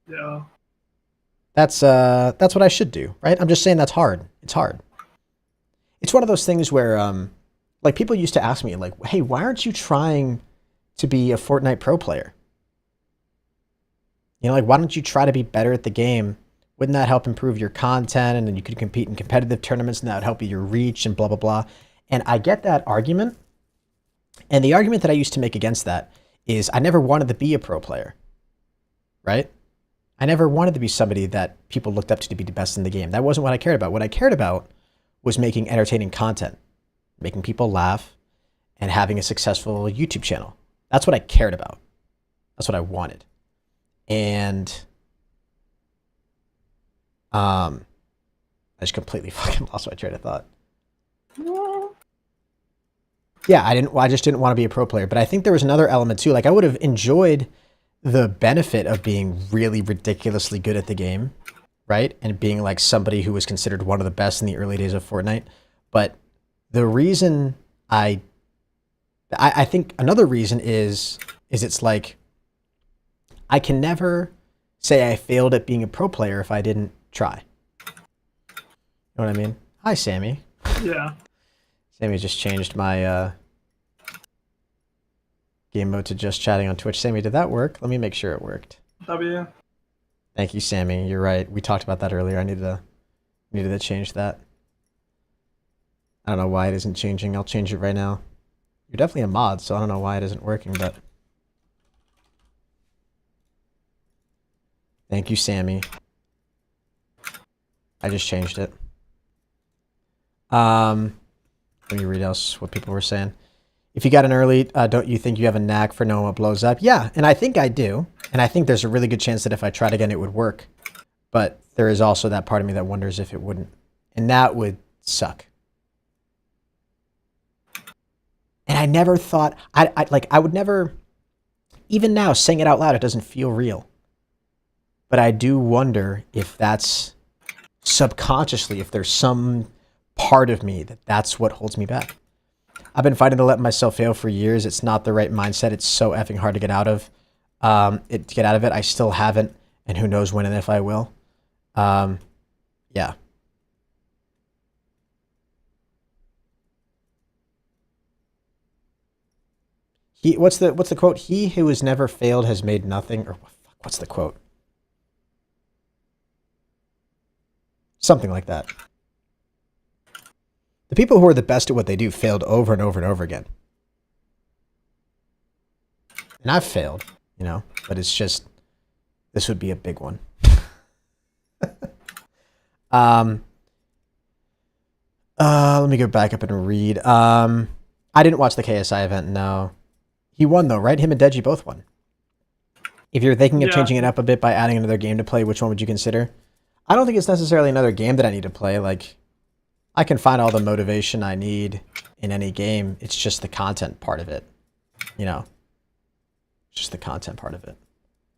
yeah. That's what I should do, right? I'm just saying that's hard. It's hard. It's one of those things where, like people used to ask me like, hey, why aren't you trying to be a Fortnite pro player? You know, like, why don't you try to be better at the game? Wouldn't that help improve your content? And then you could compete in competitive tournaments and that would help you your reach and blah, blah, blah. And I get that argument. And the argument that I used to make against that is I never wanted to be a pro player, right? I never wanted to be somebody that people looked up to be the best in the game. That wasn't what I cared about. What I cared about was making entertaining content, making people laugh, and having a successful YouTube channel. That's what I cared about. That's what I wanted. And I just completely fucking lost my train of thought. Yeah, I just didn't want to be a pro player. But I think there was another element too. Like I would have enjoyed the benefit of being really ridiculously good at the game, right? And being like somebody who was considered one of the best in the early days of Fortnite. But the reason I think another reason is it's like I can never say I failed at being a pro player if I didn't try. You know what I mean? Hi, Sammy. Yeah. Sammy just changed my game mode to just chatting on Twitch. Sammy, did that work? Let me make sure it worked. W. Thank you, Sammy. You're right. We talked about that earlier. I needed to change that. I don't know why it isn't changing. I'll change it right now. You're definitely a mod, so I don't know why it isn't working, but thank you, Sammy. I just changed it. Let me read else what people were saying. If you got an early, don't you think you have a knack for knowing what blows up? Yeah, and I think I do. And I think there's a really good chance that if I tried again, it would work. But there is also that part of me that wonders if it wouldn't. And that would suck. And I never thought, I would never, even now, saying it out loud, it doesn't feel real. But I do wonder if that's subconsciously, if there's some part of me that's what holds me back. I've been fighting to let myself fail for years. It's not the right mindset. It's so effing hard to get out of. I still haven't, and who knows when and if I will. Yeah. What's the quote? He who has never failed has made nothing. Or what's the quote? Something like that. The people who are the best at what they do failed over and over and over again. And I've failed, you know, but it's just, this would be a big one. Let me go back up and read. I didn't watch the KSI event, no. He won though, right? Him and Deji both won. If you're thinking of changing it up a bit by adding another game to play, which one would you consider? I don't think it's necessarily another game that I need to play. Like, I can find all the motivation I need in any game. It's just the content part of it. You know? It's just the content part of it.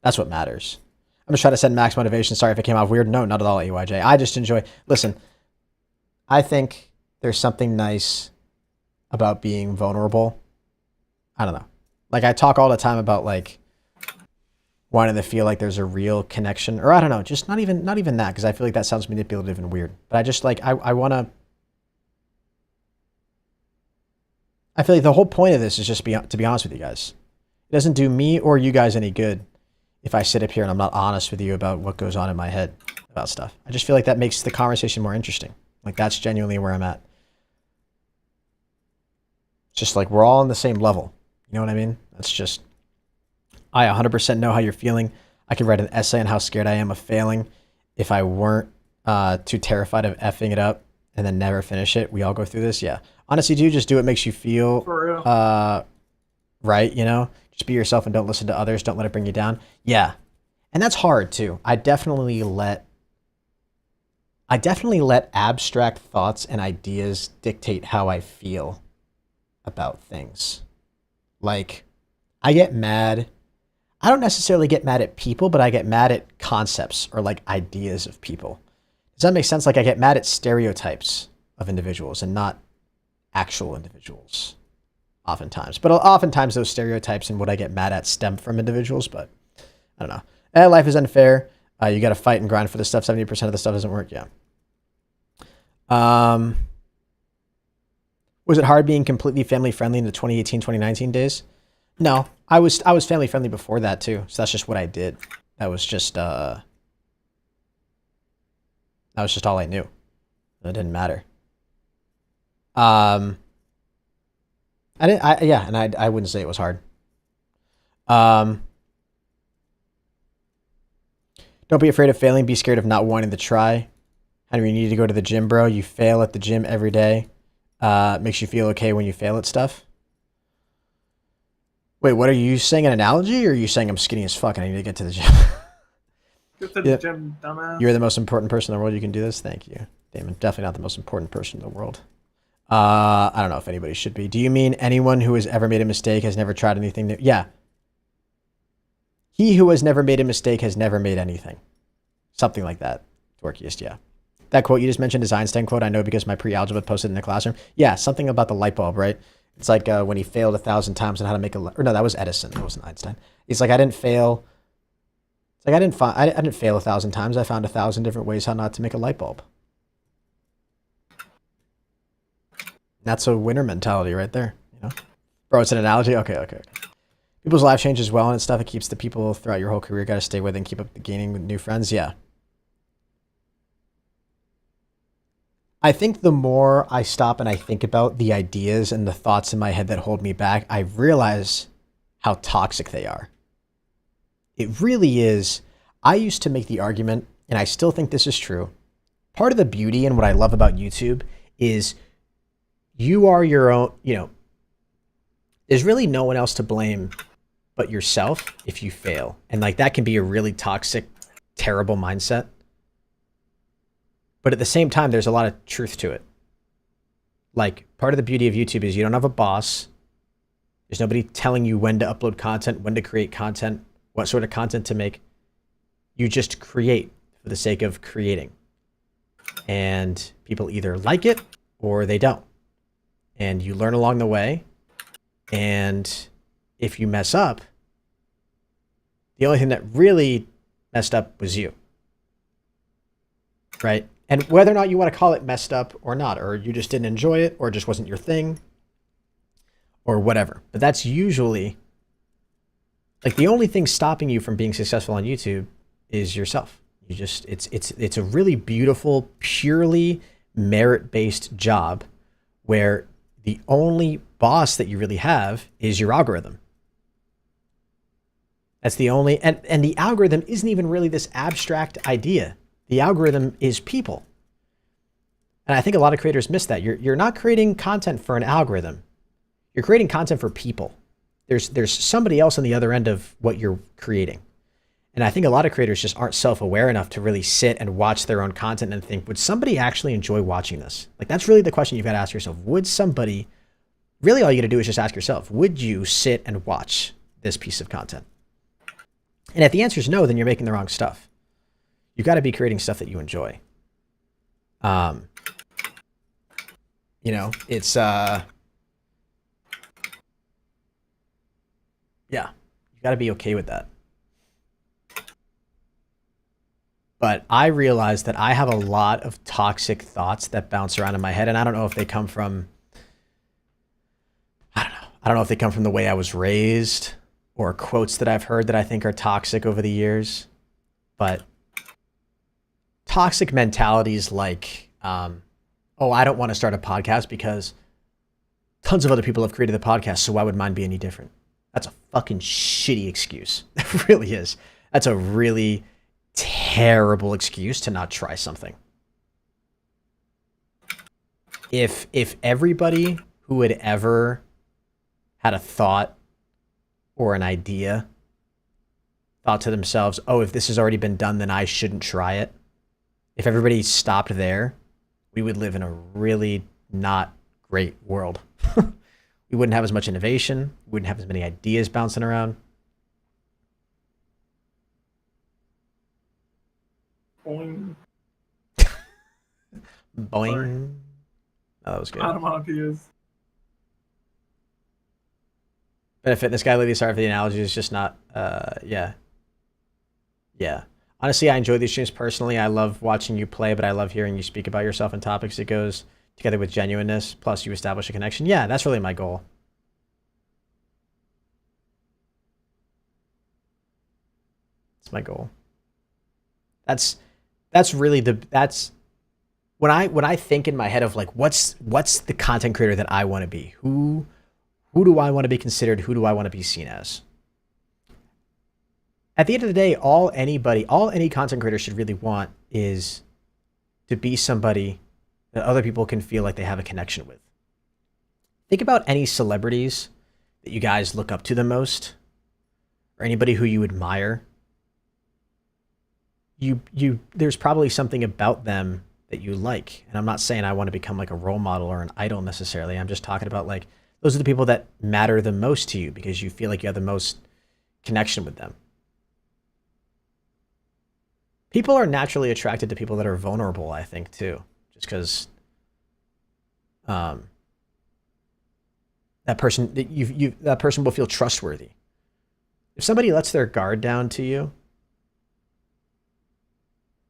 That's what matters. I'm just trying to send max motivation. Sorry if it came off weird. No, not at all, AYJ. I just enjoy... Listen, I think there's something nice about being vulnerable. I don't know. Like, I talk all the time about, like, wanting to feel like there's a real connection. Or, I don't know, just not even that, because I feel like that sounds manipulative and weird. But I just, like, I want to... I feel like the whole point of this is just to be honest with you guys. It doesn't do me or you guys any good if I sit up here and I'm not honest with you about what goes on in my head about stuff. I just feel like that makes the conversation more interesting. Like, that's genuinely where I'm at. It's just like we're all on the same level. You know what I mean? That's just... I 100% know how you're feeling. I could write an essay on how scared I am of failing if I weren't too terrified of effing it up and then never finish it. We all go through this. Yeah. Honestly, dude, just do what makes you feel right, you know? Just be yourself and don't listen to others. Don't let it bring you down. Yeah. And that's hard too. I definitely let abstract thoughts and ideas dictate how I feel about things. Like, I get mad. I don't necessarily get mad at people, but I get mad at concepts or like ideas of people. Does that make sense? Like, I get mad at stereotypes of individuals and not actual individuals oftentimes. But oftentimes those stereotypes and what I get mad at stem from individuals, but I don't know. Life is unfair. You got to fight and grind for the stuff. 70% of the stuff doesn't work. Yeah. Was it hard being completely family friendly in the 2018, 2019 days? No, I was family friendly before that too. So that's just what I did. That was just all I knew. It didn't matter. I wouldn't say it was hard. Don't be afraid of failing. Be scared of not wanting to try. Henry, you need to go to the gym, bro. You fail at the gym every day. Makes you feel okay when you fail at stuff. Wait, what are you saying? An analogy, or are you saying I'm skinny as fuck and I need to get to the gym? Get to the gym, dumbass. You're the most important person in the world. You can do this. Thank you, Damon. Definitely not the most important person in the world. I don't know if anybody should be. Do you mean anyone who has ever made a mistake has never tried anything new? Yeah. He who has never made a mistake has never made anything. Something like that. Dorkiest, yeah. That quote you just mentioned is Einstein quote. I know because my pre-algebra posted in the classroom. Yeah, something about the light bulb, right? It's like when he failed 1,000 times on how to make or no, that was Edison. That wasn't Einstein. He's like, I didn't fail. It's like I didn't fail 1,000 times. I found 1,000 different ways how not to make a light bulb. That's a winner mentality right there. You know, bro, it's an analogy. Okay. People's life change as well and stuff. It keeps the people throughout your whole career. Got to stay with and keep up the gaining with new friends. Yeah. I think the more I stop and I think about the ideas and the thoughts in my head that hold me back, I realize how toxic they are. It really is. I used to make the argument, and I still think this is true. Part of the beauty and what I love about YouTube is you are your own, there's really no one else to blame but yourself if you fail. And like that can be a really toxic, terrible mindset. But at the same time, there's a lot of truth to it. Like, part of the beauty of YouTube is you don't have a boss. There's nobody telling you when to upload content, when to create content, what sort of content to make. You just create for the sake of creating. And people either like it or they don't. And you learn along the way. And if you mess up, the only thing that really messed up was you. Right? And whether or not you want to call it messed up or not, or you just didn't enjoy it, or it just wasn't your thing, or whatever. But that's usually, like, the only thing stopping you from being successful on YouTube is yourself. You just, it's a really beautiful, purely merit-based job where the only boss that you really have is your algorithm. That's the only, and the algorithm isn't even really this abstract idea. The algorithm is people. And I think a lot of creators miss that. You're not creating content for an algorithm. You're creating content for people. There's somebody else on the other end of what you're creating. And I think a lot of creators just aren't self-aware enough to really sit and watch their own content and think, would somebody actually enjoy watching this? Like, that's really the question you've got to ask yourself. Would somebody, really all you got to do is just ask yourself, would you sit and watch this piece of content? And if the answer is no, then you're making the wrong stuff. You've got to be creating stuff that you enjoy. It's, yeah, you got to be okay with that. But I realize that I have a lot of toxic thoughts that bounce around in my head, and I don't know if they come from, I don't know if they come from the way I was raised or quotes that I've heard that I think are toxic over the years. But toxic mentalities like, oh, I don't want to start a podcast because tons of other people have created the podcast, so why would mine be any different? That's a fucking shitty excuse. It really is. That's a really terrible excuse to not try something. If everybody who had ever had a thought or an idea thought to themselves, oh, if this has already been done, then I shouldn't try it. If everybody stopped there, we would live in a really not great world. We wouldn't have as much innovation. We wouldn't have as many ideas bouncing around. Boing. Boing. Oh, that was good. Out of ideas. Been a fitness guy lately. Sorry for the analogy. It's just not, yeah. Honestly, I enjoy these streams personally. I love watching you play, but I love hearing you speak about yourself and topics. It goes together with genuineness. Plus, you establish a connection. Yeah, that's really my goal. That's my goal. That's really that's when I think in my head of like what's the content creator that I want to be. Who do I want to be considered? Who do I want to be seen as? At the end of the day, all any content creator should really want is to be somebody that other people can feel like they have a connection with. Think about any celebrities that you guys look up to the most, or anybody who you admire. There's probably something about them that you like. And I'm not saying I want to become like a role model or an idol necessarily. I'm just talking about like, those are the people that matter the most to you because you feel like you have the most connection with them. People are naturally attracted to people that are vulnerable, I think, too. Just because that person will feel trustworthy. If somebody lets their guard down to you,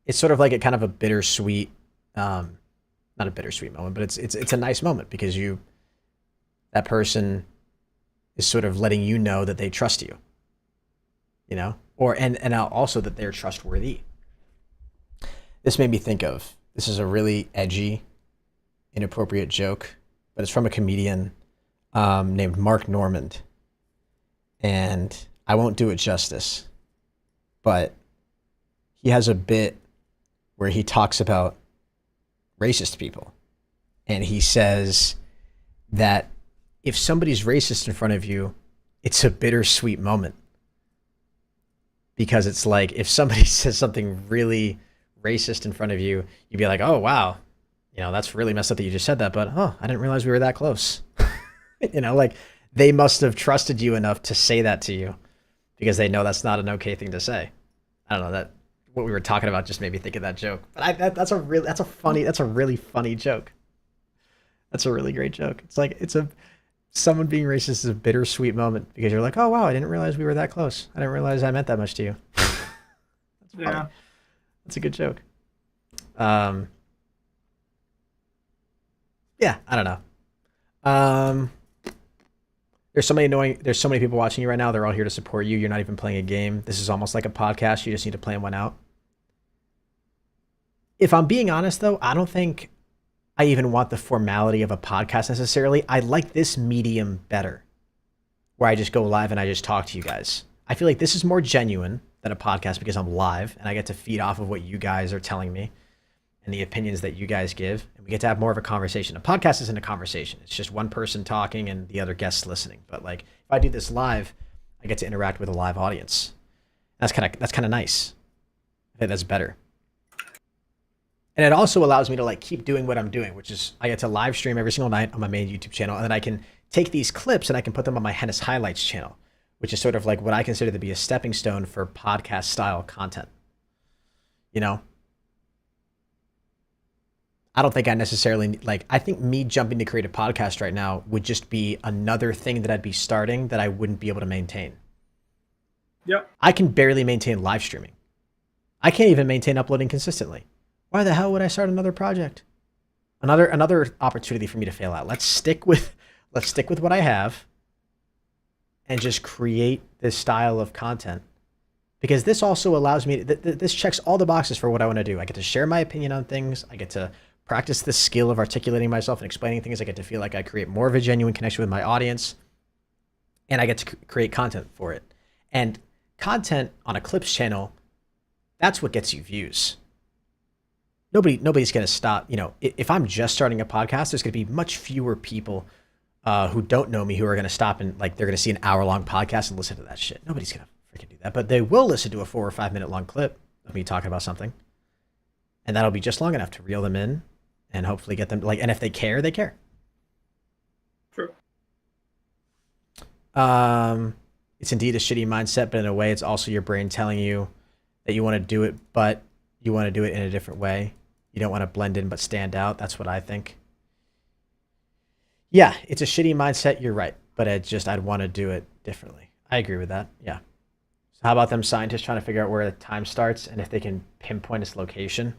it's sort of like a kind of a bittersweet, not a bittersweet moment, but it's a nice moment because that person is sort of letting you know that they trust you, you know, and also that they're trustworthy. This made me think of, this is a really edgy, inappropriate joke, but it's from a comedian named Mark Normand. And I won't do it justice, but he has a bit where he talks about racist people. And he says that if somebody's racist in front of you, it's a bittersweet moment. Because it's like, if somebody says something really racist in front of you, you'd be like, oh, wow, you know, that's really messed up that you just said that, but oh, I didn't realize we were that close. You know, like they must have trusted you enough to say that to you because they know that's not an okay thing to say. I don't know, that what we were talking about just made me think of that joke. But that's a really funny joke. That's a really great joke. It's like someone being racist is a bittersweet moment because you're like, oh wow, I didn't realize we were that close. I didn't realize I meant that much to you. That's funny. Yeah. That's a good joke. Yeah, I don't know. There's so many people watching you right now. They're all here to support you. You're not even playing a game. This is almost like a podcast. You just need to plan one out. If I'm being honest though, I don't think I even want the formality of a podcast necessarily. I like this medium better, where I just go live and I just talk to you guys. I feel like this is more genuine than a podcast because I'm live and I get to feed off of what you guys are telling me and the opinions that you guys give. And we get to have more of a conversation. A podcast isn't a conversation. It's just one person talking and the other guests listening. But like if I do this live, I get to interact with a live audience. That's kind of nice. I think that's better. And it also allows me to like keep doing what I'm doing, which is I get to live stream every single night on my main YouTube channel. And then I can take these clips and I can put them on my Hennis Highlights channel, which is sort of like what I consider to be a stepping stone for podcast style content. You know, I don't think I necessarily I think me jumping to create a podcast right now would just be another thing that I'd be starting that I wouldn't be able to maintain. Yep. I can barely maintain live streaming. I can't even maintain uploading consistently. Why the hell would I start another project? Another opportunity for me to fail out. Let's stick with what I have and just create this style of content. Because this also allows me this checks all the boxes for what I want to do. I get to share my opinion on things. I get to practice the skill of articulating myself and explaining things. I get to feel like I create more of a genuine connection with my audience. And I get to create content for it. And content on a clips channel, that's what gets you views. Nobody's going to stop. You know, if I'm just starting a podcast, there's going to be much fewer people who don't know me who are going to stop and like they're going to see an hour-long podcast and listen to that shit. Nobody's going to I can do that. But they will listen to a 4 or 5 minute long clip of me talking about something. And that'll be just long enough to reel them in and hopefully get them like, and if they care, they care. True. It's indeed a shitty mindset, but in a way it's also your brain telling you that you want to do it, but you want to do it in a different way. You don't want to blend in but stand out. That's what I think. Yeah, it's a shitty mindset. You're right. But I'd want to do it differently. I agree with that. Yeah. So how about them scientists trying to figure out where the time starts and if they can pinpoint its location?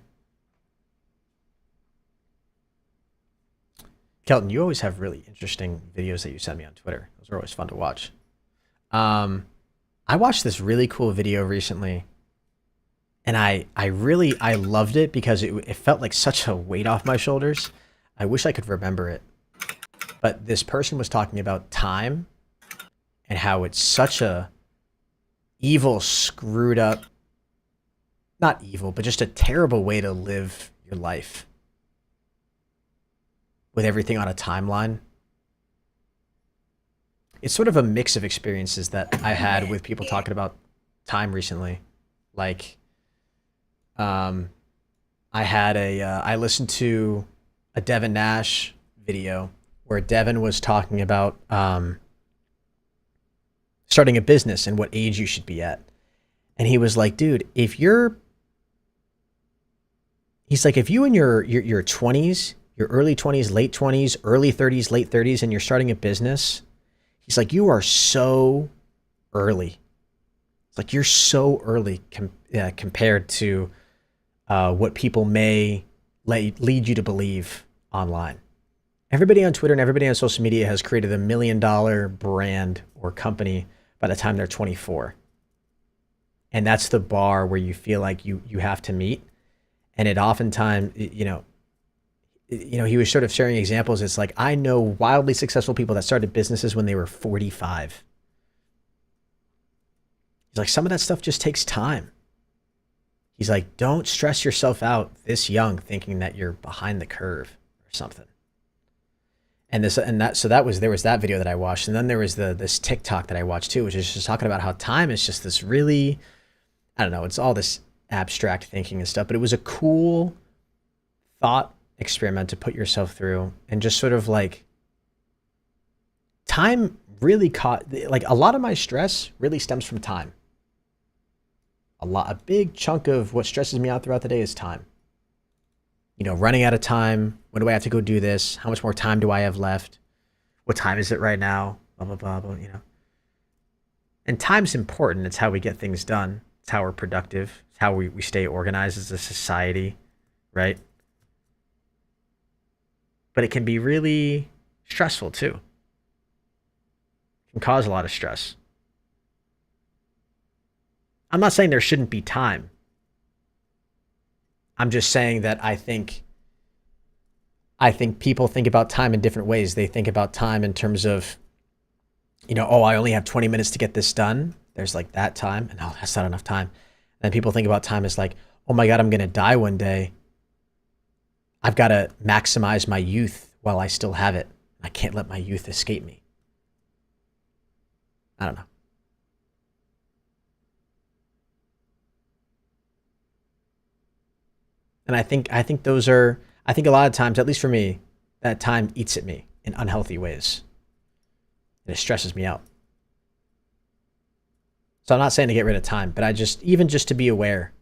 Kelton, you always have really interesting videos that you send me on Twitter. Those are always fun to watch. I watched this really cool video recently, and I loved it because it felt like such a weight off my shoulders. I wish I could remember it. But this person was talking about time and how it's such a evil, screwed up, not evil, but just a terrible way to live your life with everything on a timeline. It's sort of a mix of experiences that I had with people talking about time recently. Like, I listened to a Devin Nash video where Devin was talking about starting a business and what age you should be at. And he was like, dude, if you in your 20s, your early 20s, late 20s, early 30s, late 30s, and you're starting a business, he's like, you are so early. It's like you're so early compared to what people may lead you to believe online. Everybody on Twitter and everybody on social media has created $1 million brand or company by the time they're 24. And that's the bar where you feel like you have to meet. And it oftentimes, he was sort of sharing examples. It's like, I know wildly successful people that started businesses when they were 45. He's like, some of that stuff just takes time. He's like, don't stress yourself out this young thinking that you're behind the curve or something. And there was that video that I watched. And then there was this TikTok that I watched too, which is just talking about how time is just this really, I don't know, it's all this abstract thinking and stuff, but it was a cool thought experiment to put yourself through, and just sort of like time really like a lot of my stress really stems from time. A big chunk of what stresses me out throughout the day is time. Running out of time. When do I have to go do this? How much more time do I have left? What time is it right now? Blah, blah, blah, blah, And time's important. It's how we get things done. It's how we're productive. It's how we stay organized as a society, right? But it can be really stressful too. It can cause a lot of stress. I'm not saying there shouldn't be time. I'm just saying that I think people think about time in different ways. They think about time in terms of, I only have 20 minutes to get this done. There's like that time, and that's not enough time. And people think about time as like, oh my God, I'm going to die one day. I've got to maximize my youth while I still have it. I can't let my youth escape me. I don't know. And I think a lot of times, at least for me, that time eats at me in unhealthy ways. And it stresses me out. So I'm not saying to get rid of time, but even just to be aware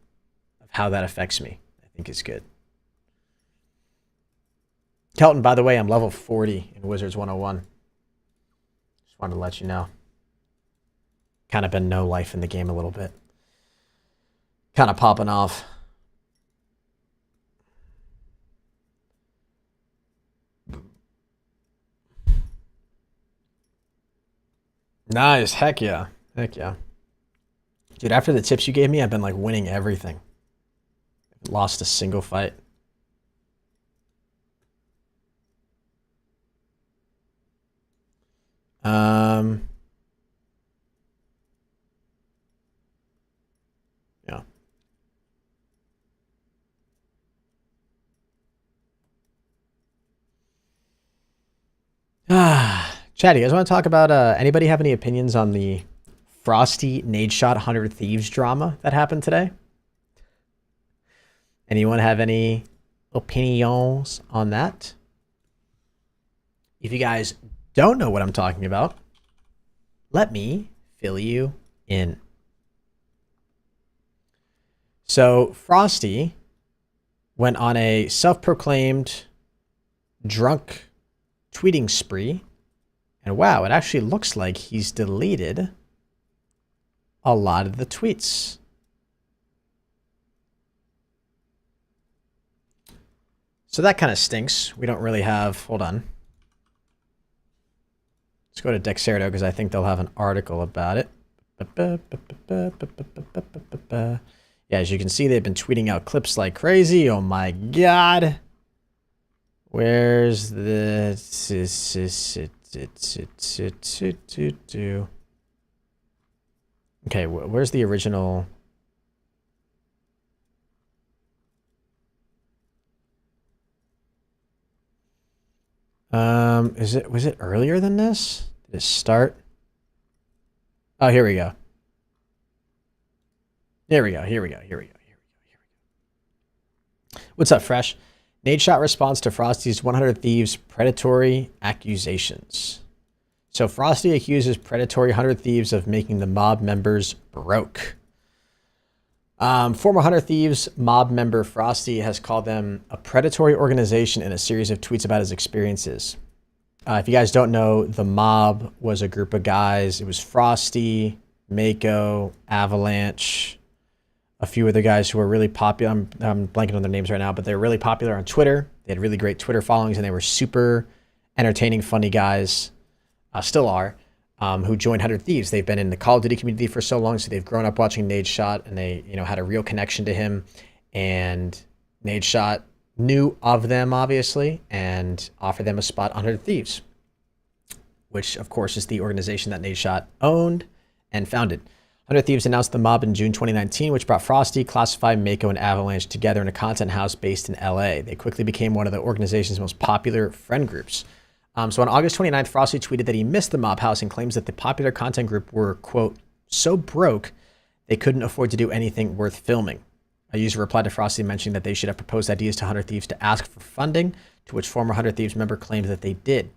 of how that affects me, I think is good. Kelton, by the way, I'm level 40 in Wizards 101. Just wanted to let you know. Kind of been no life in the game a little bit. Kind of popping off. Nice. Heck yeah. Heck yeah. Dude, after the tips you gave me, I've been like winning everything. Lost a single fight. Yeah. Chad, you guys want to talk about, anybody have any opinions on the Frosty Nade Shot 100 Thieves drama that happened today? Anyone have any opinions on that? If you guys don't know what I'm talking about, let me fill you in. So Frosty went on a self-proclaimed drunk tweeting spree. And wow, it actually looks like he's deleted a lot of the tweets. So that kind of stinks. We don't really have, hold on. Let's go to Dexerto because I think they'll have an article about it. Yeah, as you can see, they've been tweeting out clips like crazy. Oh my God. Where's the... Okay, where's the original? Was it earlier than this? Did it start? Oh, here we go. Here we go. What's up, Fresh? Nade Shot responds to Frosty's 100 Thieves predatory accusations. So Frosty accuses predatory 100 Thieves of making the mob members broke. Former 100 Thieves mob member Frosty has called them a predatory organization in a series of tweets about his experiences. If you guys don't know, the mob was a group of guys. It was Frosty, Mako, Avalanche, a few other guys who were really popular. I'm blanking on their names right now, but they were really popular on Twitter. They had really great Twitter followings, and they were super entertaining, funny guys. Still are, who joined 100 Thieves. They've been in the Call of Duty community for so long, so they've grown up watching Nade Shot, and they, had a real connection to him. And Nade Shot knew of them, obviously, and offered them a spot on 100 Thieves, which, of course, is the organization that Nade Shot owned and founded. 100 Thieves announced the mob in June 2019, which brought Frosty, Classified, Mako, and Avalanche together in a content house based in LA. They quickly became one of the organization's most popular friend groups. So on August 29th, Frosty tweeted that he missed the mob house and claims that the popular content group were, quote, so broke they couldn't afford to do anything worth filming. A user replied to Frosty mentioning that they should have proposed ideas to 100 Thieves to ask for funding, to which former 100 Thieves member claimed that they did.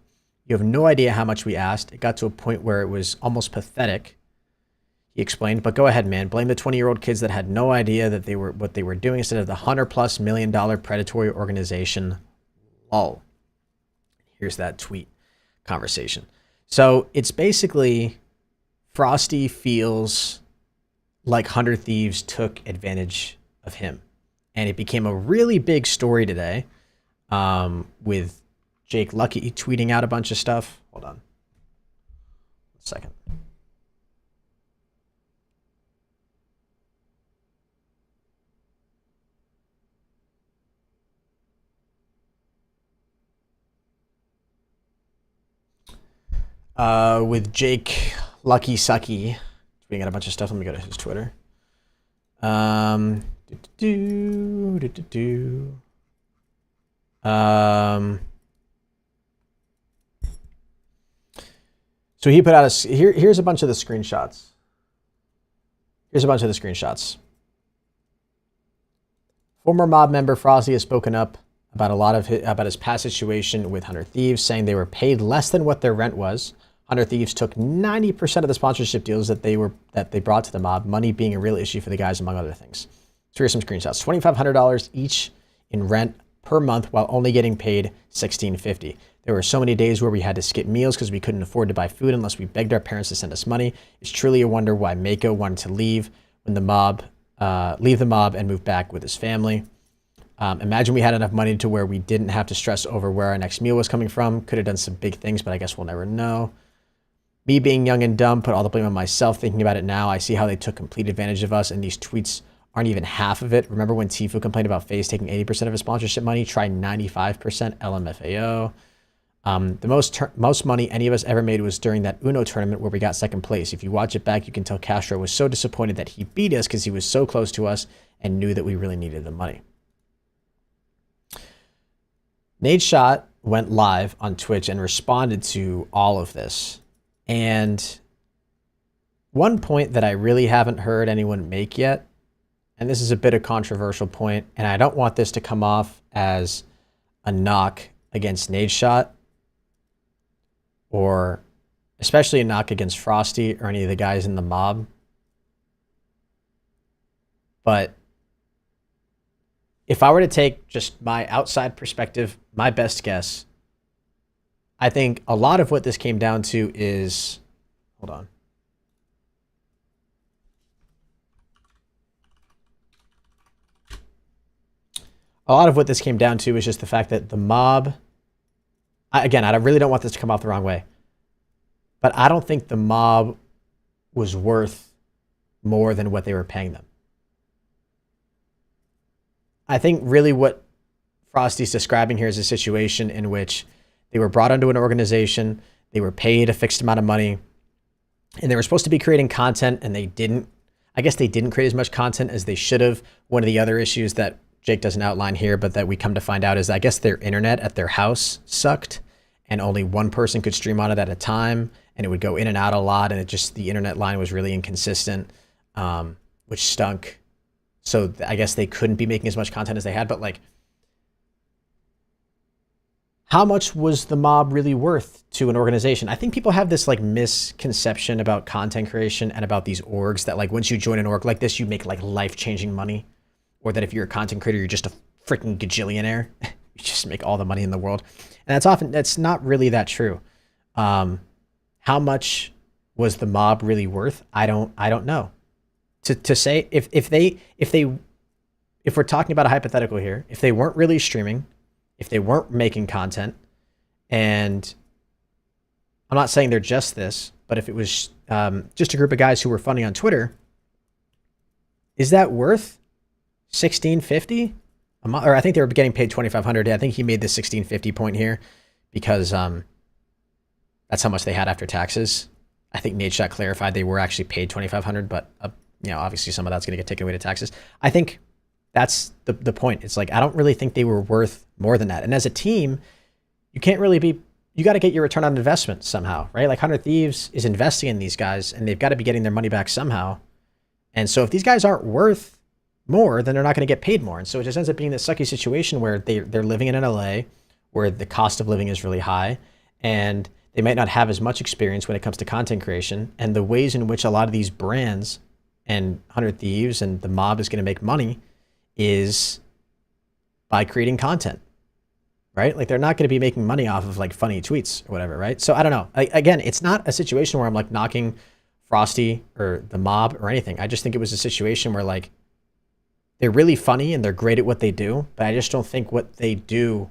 You have no idea how much we asked. It got to a point where it was almost pathetic, he explained. But go ahead, man. Blame the 20-year-old kids that had no idea that what they were doing instead of the $100+ million predatory organization. Lol. Here's that tweet conversation. So it's basically Frosty feels like 100 Thieves took advantage of him. And it became a really big story today, with Jake Lucky tweeting out a bunch of stuff. Hold on. 1 second. With Jake Lucky Sucky tweeting out a bunch of stuff. Let me go to his Twitter. So he put out here's a bunch of the screenshots. Former mob member Frosty has spoken up about about his past situation with 100 Thieves, saying they were paid less than what their rent was. 100 Thieves took 90% of the sponsorship deals that they brought to the mob, money being a real issue for the guys, among other things. So here's some screenshots. $2,500 each in rent per month while only getting paid $1,650. There were so many days where we had to skip meals because we couldn't afford to buy food unless we begged our parents to send us money. It's truly a wonder why Mako wanted to leave the mob and move back with his family. Imagine we had enough money to where we didn't have to stress over where our next meal was coming from. Could have done some big things, but I guess we'll never know. Me being young and dumb, put all the blame on myself. Thinking about it now, I see how they took complete advantage of us, and these tweets aren't even half of it. Remember when Tfue complained about FaZe taking 80% of his sponsorship money? Try 95%, LMFAO. The most money any of us ever made was during that Uno tournament where we got second place. If you watch it back, you can tell Castro was so disappointed that he beat us because he was so close to us and knew that we really needed the money. Nade Shot went live on Twitch and responded to all of this. And one point that I really haven't heard anyone make yet, and this is a bit of controversial point, and I don't want this to come off as a knock against Nadeshot, or especially a knock against Frosty or any of the guys in the mob. But if I were to take just my outside perspective, my best guess, I think a lot of what this came down to is, hold on. A lot of what this came down to is just the fact that the mob, again, I really don't want this to come off the wrong way, but I don't think the mob was worth more than what they were paying them. I think really what Frosty's describing here is a situation in which they were brought into an organization, they were paid a fixed amount of money, and they were supposed to be creating content, and they didn't. I guess they didn't create as much content as they should have. One of the other issues that Jake doesn't outline here, but that we come to find out, is I guess their internet at their house sucked, and only one person could stream on it at a time, and it would go in and out a lot, and the internet line was really inconsistent, which stunk. So I guess they couldn't be making as much content as they had, but like, how much was the mob really worth to an organization? I think people have this like misconception about content creation and about these orgs that like once you join an org like this, you make like life-changing money, or that if you're a content creator, you're just a freaking gajillionaire. You just make all the money in the world. And that's not really that true. How much was the mob really worth? I don't know. To say if we're talking about a hypothetical here, if they weren't really streaming, if they weren't making content, and I'm not saying they're just this, but if it was just a group of guys who were funny on Twitter, is that worth $16.50 a month? Or I think they were getting paid $2,500. I think he made the $16.50 point here because that's how much they had after taxes. I think Nadeshot clarified they were actually paid $2,500, but obviously some of that's going to get taken away to taxes. I think that's the point. It's like, I don't really think they were worth more than that. And as a team, you can't really you got to get your return on investment somehow, right? Like 100 Thieves is investing in these guys, and they've got to be getting their money back somehow. And so if these guys aren't worth more, then they're not going to get paid more. And so it just ends up being this sucky situation where they're living in LA, where the cost of living is really high, and they might not have as much experience when it comes to content creation. And the ways in which a lot of these brands and 100 Thieves and the mob is going to make money is by creating content, right? Like they're not going to be making money off of like funny tweets or whatever, right? So I don't know. Again, it's not a situation where I'm like knocking Frosty or the mob or anything. I just think it was a situation where like they're really funny and they're great at what they do, but I just don't think what they do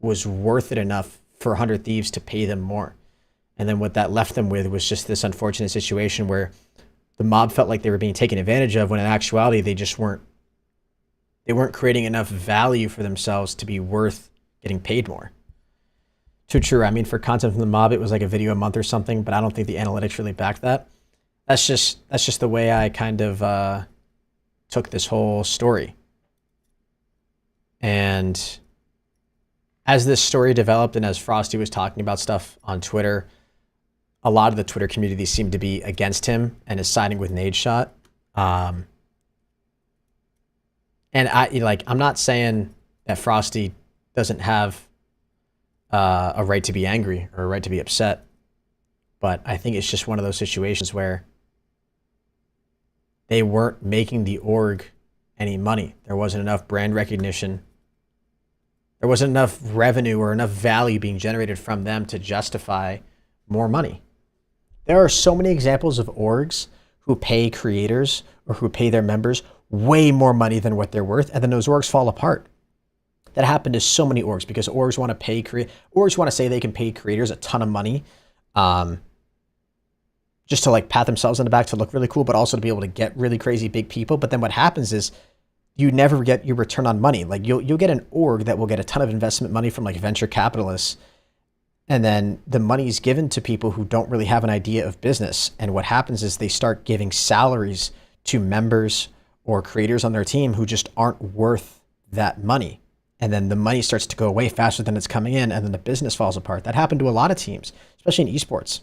was worth it enough for 100 Thieves to pay them more. And then what that left them with was just this unfortunate situation where the mob felt like they were being taken advantage of, when in actuality they just weren't creating enough value for themselves to be worth getting paid more. Too true. I mean, for content from the mob, it was like a video a month or something, but I don't think the analytics really backed that. That's just the way I kind of took this whole story. And as this story developed, and as Frosty was talking about stuff on Twitter, a lot of the Twitter community seemed to be against him and is siding with Nadeshot. And I'm not saying that Frosty doesn't have a right to be angry or a right to be upset, but I think it's just one of those situations where they weren't making the org any money. There wasn't enough brand recognition. There wasn't enough revenue or enough value being generated from them to justify more money. There are so many examples of orgs who pay creators or who pay their members way more money than what they're worth, and then those orgs fall apart. That happened to so many orgs because orgs want to say they can pay creators a ton of money, just to like pat themselves on the back to look really cool, but also to be able to get really crazy big people. But then what happens is you never get your return on money. Like you'll get an org that will get a ton of investment money from like venture capitalists, and then the money is given to people who don't really have an idea of business. And what happens is they start giving salaries to members or creators on their team who just aren't worth that money. And then the money starts to go away faster than it's coming in, and then the business falls apart. That happened to a lot of teams, especially in esports.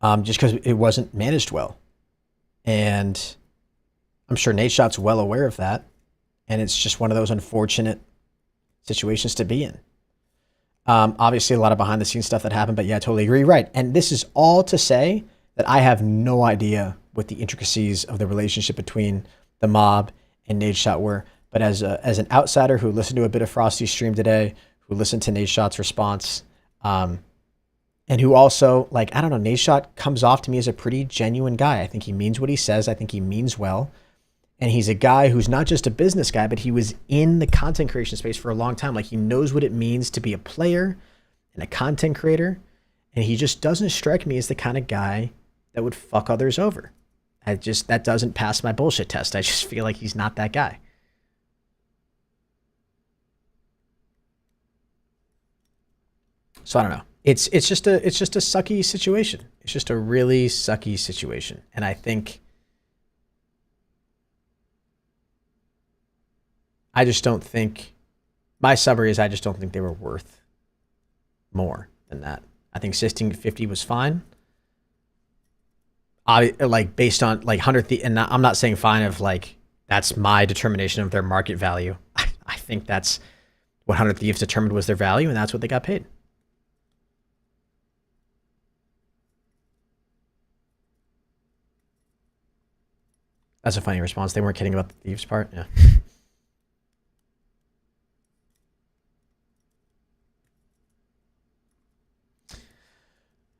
just because it wasn't managed well. And I'm sure Nate Shot's well aware of that. And it's just one of those unfortunate situations to be in. Obviously, a lot of behind the scenes stuff that happened, but yeah, I totally agree. Right. And this is all to say that I have no idea what the intricacies of the relationship between the mob and Nate Shot were. But as an outsider who listened to a bit of Frosty's stream today, who listened to Nate Shot's response, and who also, like, I don't know, Nate Shot comes off to me as a pretty genuine guy. I think he means what he says. I think he means well. And he's a guy who's not just a business guy, but he was in the content creation space for a long time. Like, he knows what it means to be a player and a content creator. And he just doesn't strike me as the kind of guy that would fuck others over. That doesn't pass my bullshit test. I just feel like he's not that guy. So I don't know. It's just a sucky situation. It's just a really sucky situation. And I just don't think, my summary is I just don't think they were worth more than that. I think 1650 was fine. Like based on like 100, and I'm not saying fine of like, that's my determination of their market value. I think that's what 100 Thieves determined was their value, and that's what they got paid. That's a funny response. They weren't kidding about the thieves part. Yeah.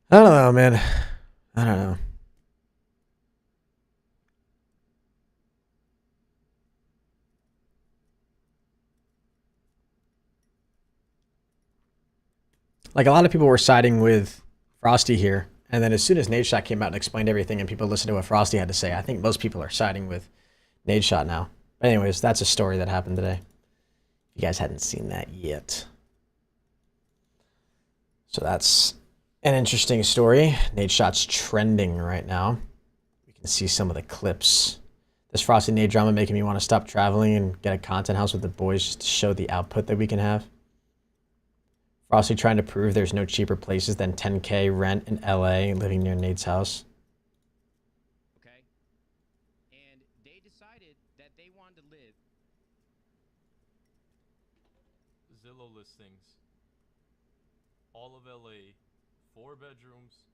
I don't know, man. I don't know. Like, a lot of people were siding with Frosty here. And then as soon as Nadeshot came out and explained everything and people listened to what Frosty had to say, I think most people are siding with Nadeshot now. But anyways, that's a story that happened today. You guys hadn't seen that yet. So that's an interesting story. Nadeshot's trending right now. We can see some of the clips. This Frosty Nade drama making me want to stop traveling and get a content house with the boys just to show the output that we can have. Frosty trying to prove there's no cheaper places than 10K rent in LA living near Nate's house. Okay. And they decided that they wanted to live. Zillow listings. All of LA. 4 bedrooms.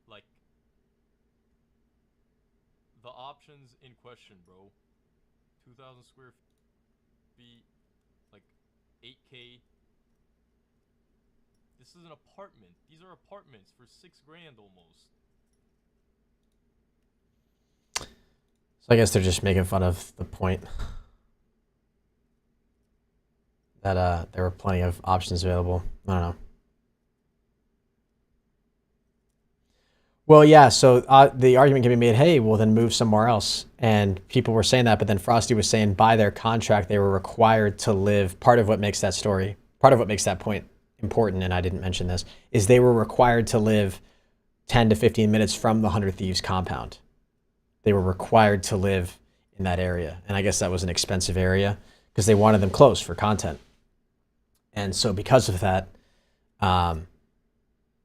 Like, the options in question, bro. 2,000 square feet. Like, 8K. This is an apartment. These are apartments for $6 grand almost. So I guess they're just making fun of the point that there were plenty of options available. I don't know. Well, yeah, so the argument can be made, hey, well, then move somewhere else. And people were saying that, but then Frosty was saying by their contract, they were required to live. Part of what makes that story, part of what makes that point important, and I didn't mention this, is they were required to live 10 to 15 minutes from the 100 Thieves compound. They were required to live in that area. And I guess that was an expensive area because they wanted them close for content. And so because of that,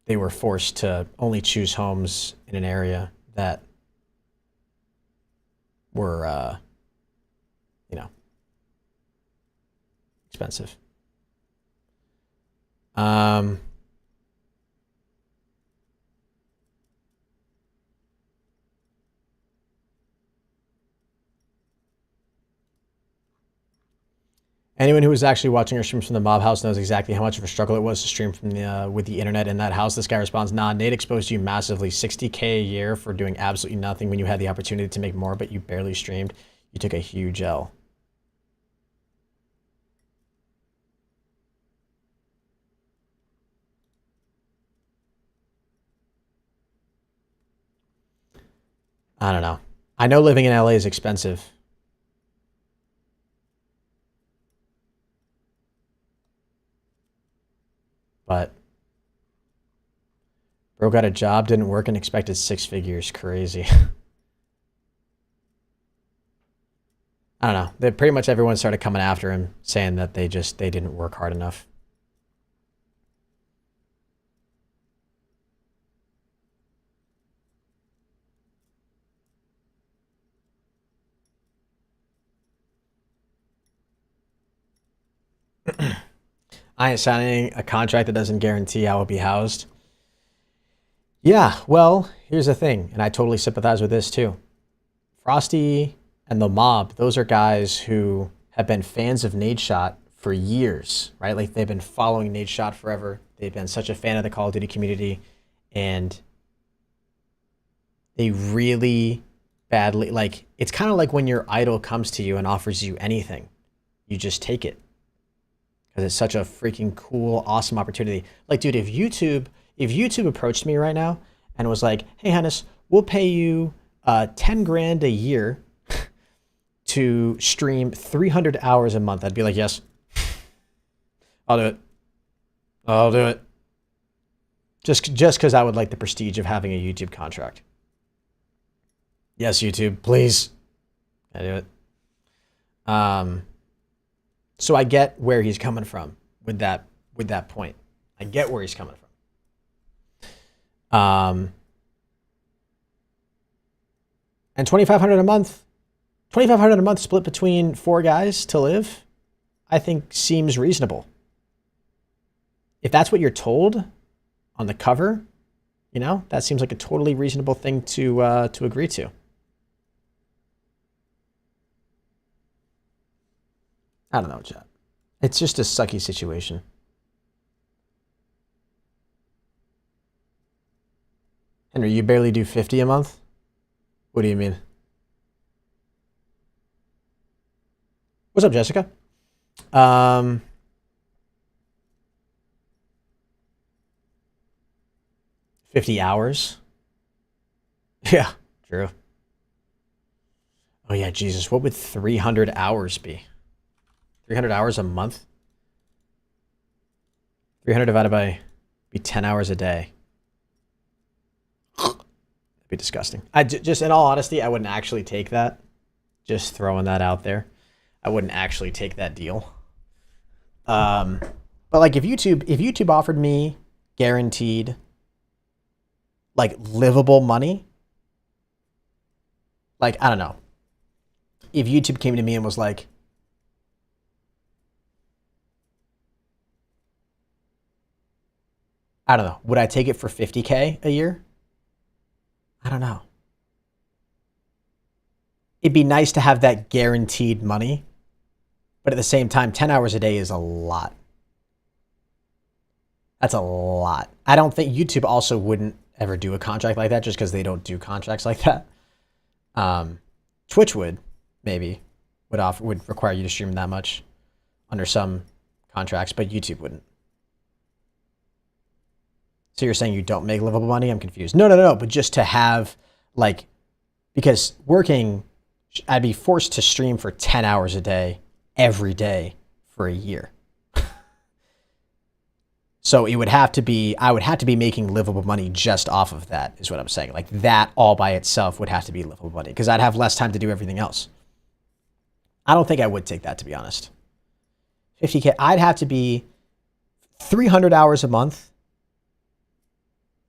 they were forced to only choose homes in an area that were, expensive. Anyone who was actually watching our streams from the mob house knows exactly how much of a struggle it was to stream from with the internet in that house. This guy responds, nah, Nate exposed you massively. 60K a year for doing absolutely nothing when you had the opportunity to make more, but you barely streamed. You took a huge L. I don't know. I know living in LA is expensive. But bro got a job, didn't work, and expected 6 figures. Crazy. I don't know. Pretty much everyone started coming after him, saying that they didn't work hard enough. I ain't signing a contract that doesn't guarantee I will be housed. Yeah, well, here's the thing, and I totally sympathize with this too. Frosty and the mob, those are guys who have been fans of Nadeshot for years, right? Like they've been following Nadeshot forever. They've been such a fan of the Call of Duty community, and they really badly, like, it's kind of like when your idol comes to you and offers you anything, you just take it because it's such a freaking cool, awesome opportunity. Like, dude, if YouTube approached me right now and was like, hey, Hennis, we'll pay you 10 grand a year to stream 300 hours a month, I'd be like, yes, I'll do it. I'll do it. Just because I would like the prestige of having a YouTube contract. Yes, YouTube, please. I do it. So I get where he's coming from with that point. I get where he's coming from. And $2,500 a month, $2,500 a month split between 4 guys to live, I think seems reasonable. If that's what you're told on the cover, you know, that seems like a totally reasonable thing to agree to. I don't know, chat. It's just a sucky situation. Henry, you barely do 50 a month? What do you mean? What's up, Jessica? 50 hours? Yeah, true. Oh yeah, Jesus, what would 300 hours be? 300 hours a month? 300 divided by be 10 hours a day. That'd be disgusting. Just in all honesty, I wouldn't actually take that. Just throwing that out there. I wouldn't actually take that deal. But like if YouTube offered me guaranteed like livable money, like I don't know. If YouTube came to me and was like, I don't know, would I take it for 50K a year? I don't know. It'd be nice to have that guaranteed money, but at the same time, 10 hours a day is a lot. That's a lot. I don't think YouTube also wouldn't ever do a contract like that just because they don't do contracts like that. Twitch would, maybe, would require you to stream that much under some contracts, but YouTube wouldn't. So you're saying you don't make livable money? I'm confused. No. But just to have, like, because working, I'd be forced to stream for 10 hours a day, every day for a year. So it would have to be, I would have to be making livable money just off of that, is what I'm saying. Like that all by itself would have to be livable money because I'd have less time to do everything else. I don't think I would take that, to be honest. 50K, I'd have to be 300 hours a month.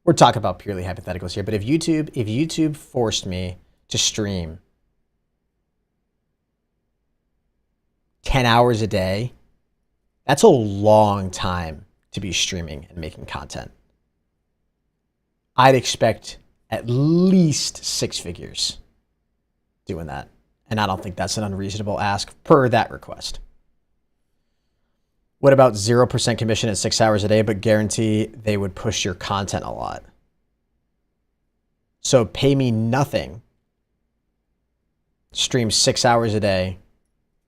We're talking about purely hypotheticals here, but if YouTube forced me to stream 10 hours a day, that's a long time to be streaming and making content. I'd expect at least 6 figures doing that. And I don't think that's an unreasonable ask per that request. What about 0% commission at 6 hours a day, but guarantee they would push your content a lot? So pay me nothing, stream 6 hours a day,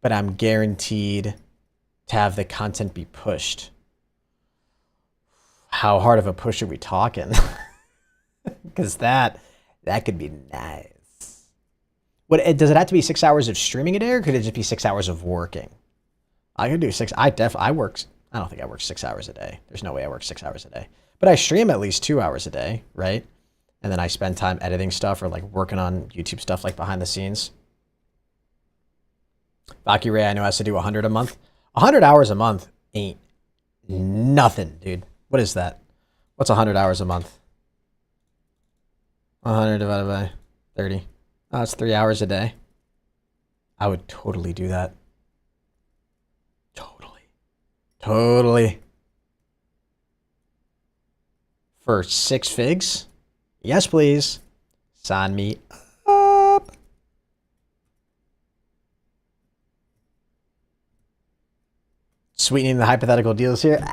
but I'm guaranteed to have the content be pushed. How hard of a push are we talking? Because that could be nice. What does it have to be 6 hours of streaming a day, or could it just be 6 hours of working? I could do 6. I don't think I work 6 hours a day. There's no way I work 6 hours a day. But I stream at least 2 hours a day, right? And then I spend time editing stuff or like working on YouTube stuff like behind the scenes. Baki Ray, I know, has to do 100 a month. 100 hours a month ain't nothing, dude. What is that? What's 100 hours a month? 100 divided by 30. Oh, that's 3 hours a day. I would totally do that. Totally. for 6 figs? Yes, please. Sign me up. Sweetening the hypothetical deals here.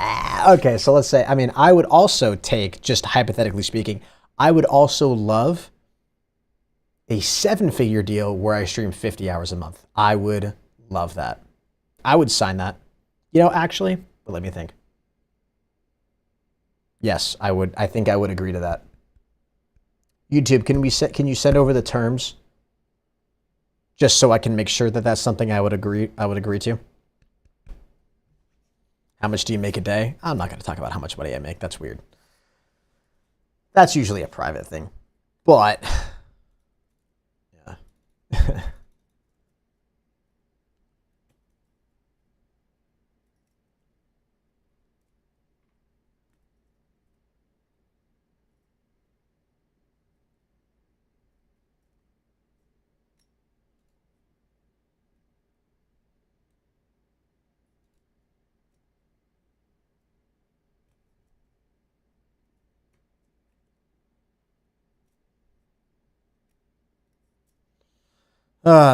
Okay, so let's say, I mean, I would also take, just hypothetically speaking, I would also love a 7-figure deal where I stream 50 hours a month. I would love that. I would sign that. You know, actually, but let me think. Yes, I would. I think I would agree to that. YouTube, can you send over the terms just so I can make sure that that's something I would agree to? How much do you make a day? I'm not going to talk about how much money I make. That's weird. That's usually a private thing. But yeah.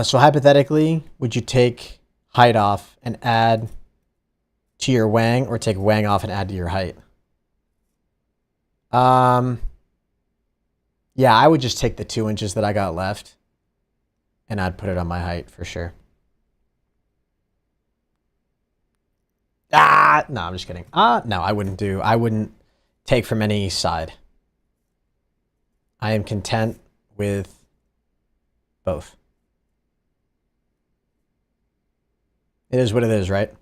So hypothetically, would you take height off and add to your wang, or take wang off and add to your height? Yeah, I would just take the 2 inches that I got left and I'd put it on my height for sure. No, I'm just kidding. No, I wouldn't take from any side. I am content with both. It is what it is, right?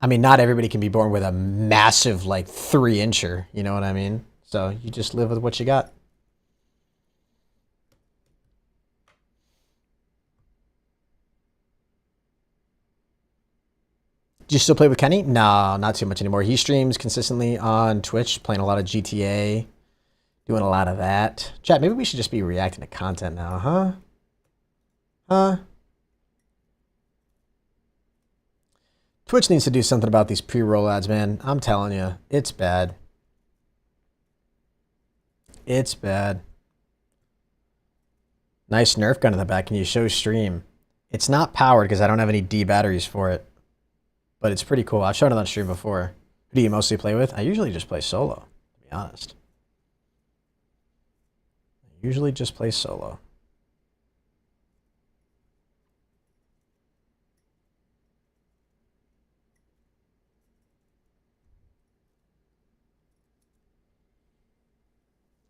I mean, not everybody can be born with a massive, like, 3-incher, you know what I mean? So you just live with what you got. Do you still play with Kenny? No, not too much anymore. He streams consistently on Twitch, playing a lot of GTA, doing a lot of that. Chat, maybe we should just be reacting to content now, huh? Huh? Twitch needs to do something about these pre-roll ads, man. I'm telling you, it's bad. It's bad. Nice Nerf gun in the back. Can you show stream? It's not powered because I don't have any D batteries for it. But it's pretty cool. I've shown it on stream before. Who do you mostly play with? I usually just play solo, to be honest. I usually just play solo.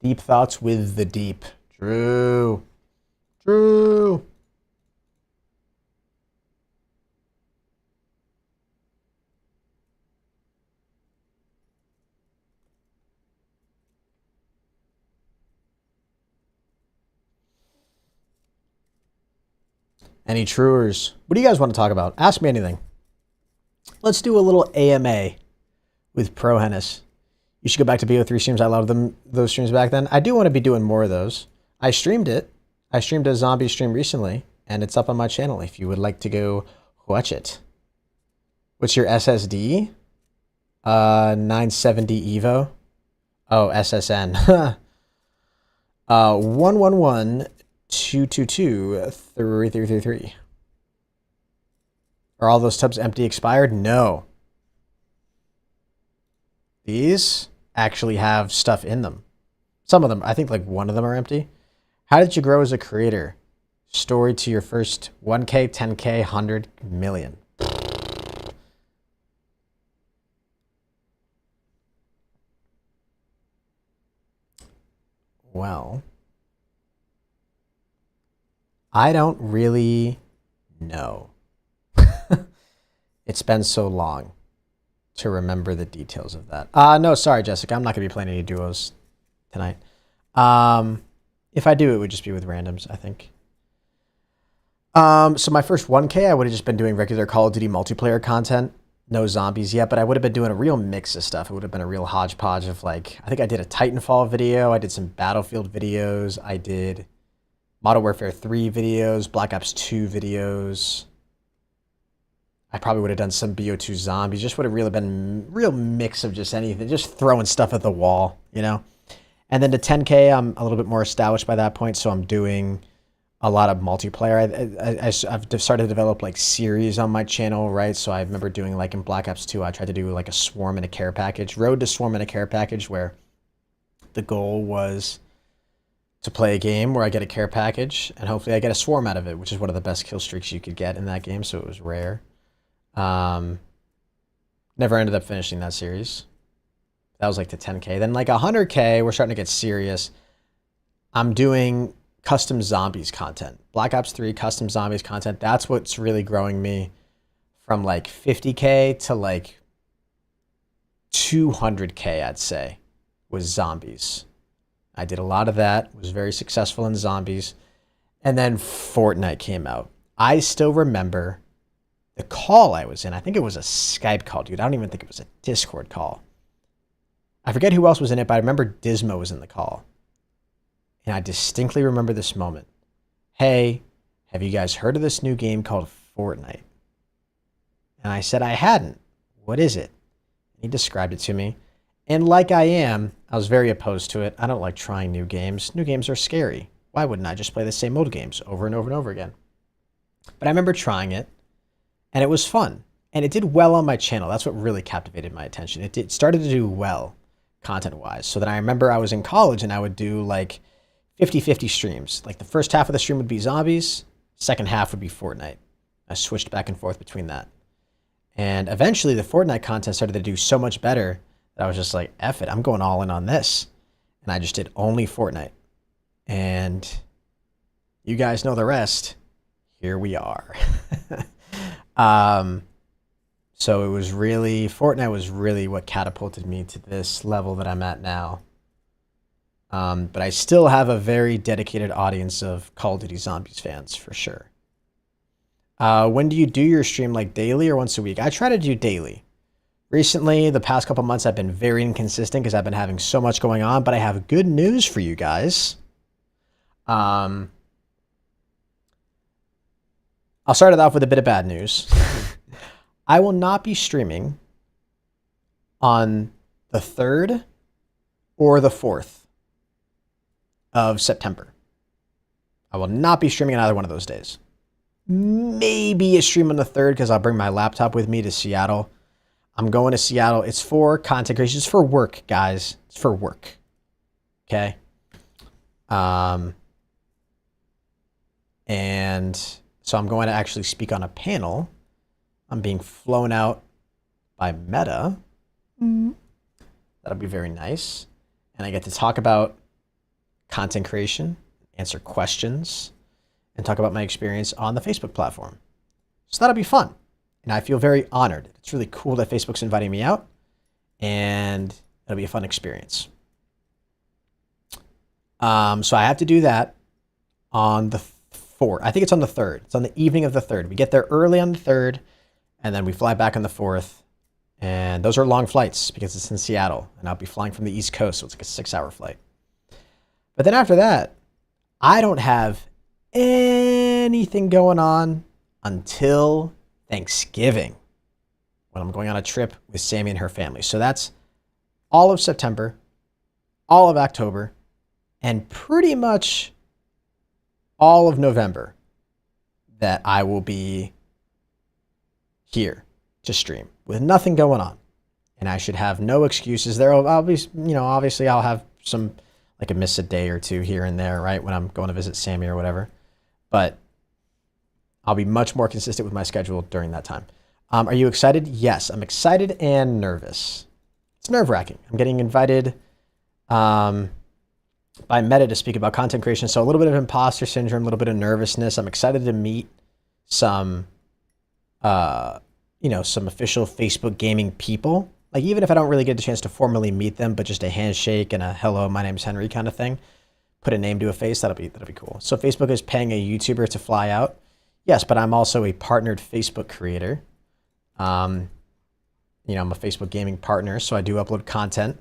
Deep thoughts with the deep. True. True. Any truers? What do you guys want to talk about? Ask me anything. Let's do a little AMA with Pro Hennis. You should go back to BO3 streams. I loved those streams back then. I do want to be doing more of those. I streamed it. I streamed a zombie stream recently, and it's up on my channel if you would like to go watch it. What's your SSD? 970 Evo. Oh, SSN. 111-222-3333. Are all those tubs empty expired? No. These actually have stuff in them. Some of them, I think like one of them are empty. How did you grow as a creator? Story to your first 1K, 10K, 100 million. Well, I don't really know. It's been so long to remember the details of that. No, sorry, Jessica. I'm not going to be playing any duos tonight. If I do, it would just be with randoms, I think. So my first 1K, I would have just been doing regular Call of Duty multiplayer content. No zombies yet, but I would have been doing a real mix of stuff. It would have been a real hodgepodge of, like, I think I did a Titanfall video. I did some Battlefield videos. I did Modern Warfare 3 videos, Black Ops 2 videos. I probably would have done some BO2 zombies. Just would have really been real mix of just anything, just throwing stuff at the wall, you know? And then to 10K, I'm a little bit more established by that point, so I'm doing a lot of multiplayer. I've started to develop like series on my channel, right? So I remember doing like in Black Ops 2, I tried to do like a swarm and a care package, road to swarm and a care package, where the goal was to play a game where I get a care package and hopefully I get a swarm out of it, which is one of the best kill streaks you could get in that game. So it was rare. Never ended up finishing that series. That was like the 10K. Then like 100K, we're starting to get serious. I'm doing custom zombies content. Black Ops 3 custom zombies content. That's what's really growing me from like 50K to like 200K, I'd say, was zombies. I did a lot of that, was very successful in zombies. And then Fortnite came out. I still remember the call I was in. I think it was a Skype call, dude. I don't even think it was a Discord call. I forget who else was in it, but I remember Dismo was in the call. And I distinctly remember this moment. Hey, have you guys heard of this new game called Fortnite? And I said I hadn't. What is it? And he described it to me. And like I was very opposed to it. I don't like trying new games. New games are scary. Why wouldn't I just play the same old games over and over and over again? But I remember trying it, and it was fun. And it did well on my channel. That's what really captivated my attention. It started to do well content-wise. So then I remember I was in college, and I would do like 50-50 streams. Like the first half of the stream would be zombies, second half would be Fortnite. I switched back and forth between that. And eventually the Fortnite content started to do so much better that I was just like, F it, I'm going all in on this. And I just did only Fortnite. And you guys know the rest. Here we are. So it was really, Fortnite was really what catapulted me to this level that I'm at now. But I still have a very dedicated audience of Call of Duty Zombies fans, for sure. When do you do your stream, like daily or once a week? I try to do daily. Recently, the past couple months, I've been very inconsistent because I've been having so much going on, but I have good news for you guys. I'll start it off with a bit of bad news. I will not be streaming on the 3rd or the 4th of September. I will not be streaming on either one of those days. Maybe a stream on the 3rd because I'll bring my laptop with me to Seattle. I'm going to Seattle. It's for content creation. It's for work, guys. It's for work. Okay? And so I'm going to actually speak on a panel. I'm being flown out by Meta. That'll be very nice. And I get to talk about content creation, answer questions, and talk about my experience on the Facebook platform. So that'll be fun. And I feel very honored. It's really cool that Facebook's inviting me out, and it'll be a fun experience. So I have to do that on the 4th. I think it's on the 3rd. It's on the evening of the 3rd. We get there early on the 3rd, and then we fly back on the 4th. And those are long flights because it's in Seattle, and I'll be flying from the East Coast, so it's like a 6-hour flight. But then after that, I don't have anything going on until Thanksgiving, when I'm going on a trip with Sammy and her family. So that's all of September, all of October, and pretty much all of November that I will be here to stream with nothing going on. And I should have no excuses. I'll be, obviously I'll have some, like a miss a day or two here and there, right? When I'm going to visit Sammy or whatever. But I'll be much more consistent with my schedule during that time. Are you excited? Yes, I'm excited and nervous. It's nerve-wracking. I'm getting invited by Meta to speak about content creation. So a little bit of imposter syndrome, a little bit of nervousness. I'm excited to meet some official Facebook gaming people. Like, even if I don't really get a chance to formally meet them, but just a handshake and a hello, my name's Henry kind of thing. Put a name to a face, that'll be cool. So Facebook is paying a YouTuber to fly out. Yes, but I'm also a partnered Facebook creator. I'm a Facebook gaming partner, so I do upload content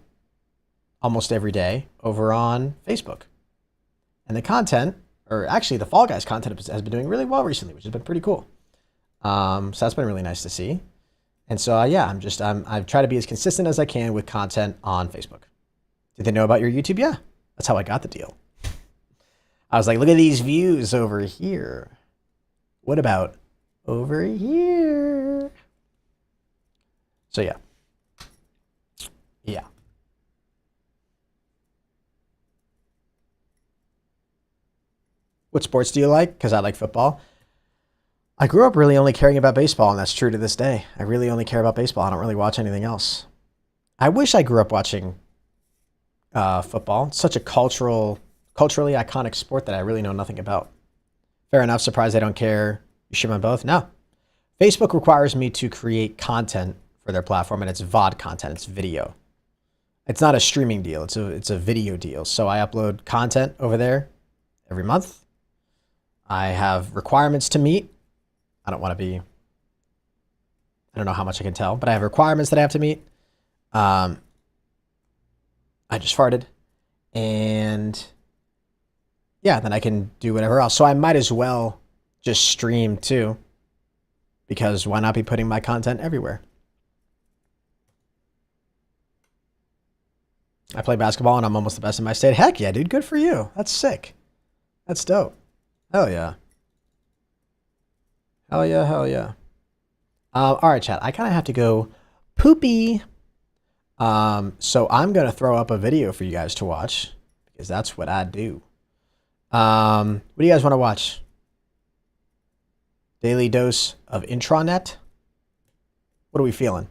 almost every day over on Facebook. And the content, or actually the Fall Guys content, has been doing really well recently, which has been pretty cool. So that's been really nice to see. And so, yeah, I've tried to be as consistent as I can with content on Facebook. Did they know about your YouTube? Yeah, that's how I got the deal. I was like, look at these views over here. What about over here? So, yeah. Yeah. What sports do you like? Because I like football. I grew up really only caring about baseball, and that's true to this day. I really only care about baseball. I don't really watch anything else. I wish I grew up watching football. It's such a culturally iconic sport that I really know nothing about. Fair enough. Surprised I don't care. You sure on both? No. Facebook requires me to create content for their platform, and it's VOD content. It's video. It's not a streaming deal. It's a video deal. So I upload content over there every month. I have requirements to meet. I don't know how much I can tell, but I have requirements that I have to meet. I just farted. And yeah, then I can do whatever else. So I might as well just stream too, because why not be putting my content everywhere? I play basketball and I'm almost the best in my state. Heck yeah, dude. Good for you. That's sick. That's dope. Hell yeah. Hell yeah, hell yeah. All right, chat. I kind of have to go poopy. So I'm going to throw up a video for you guys to watch because that's what I do. What do you guys want to watch? Daily dose of intranet? What are we feeling?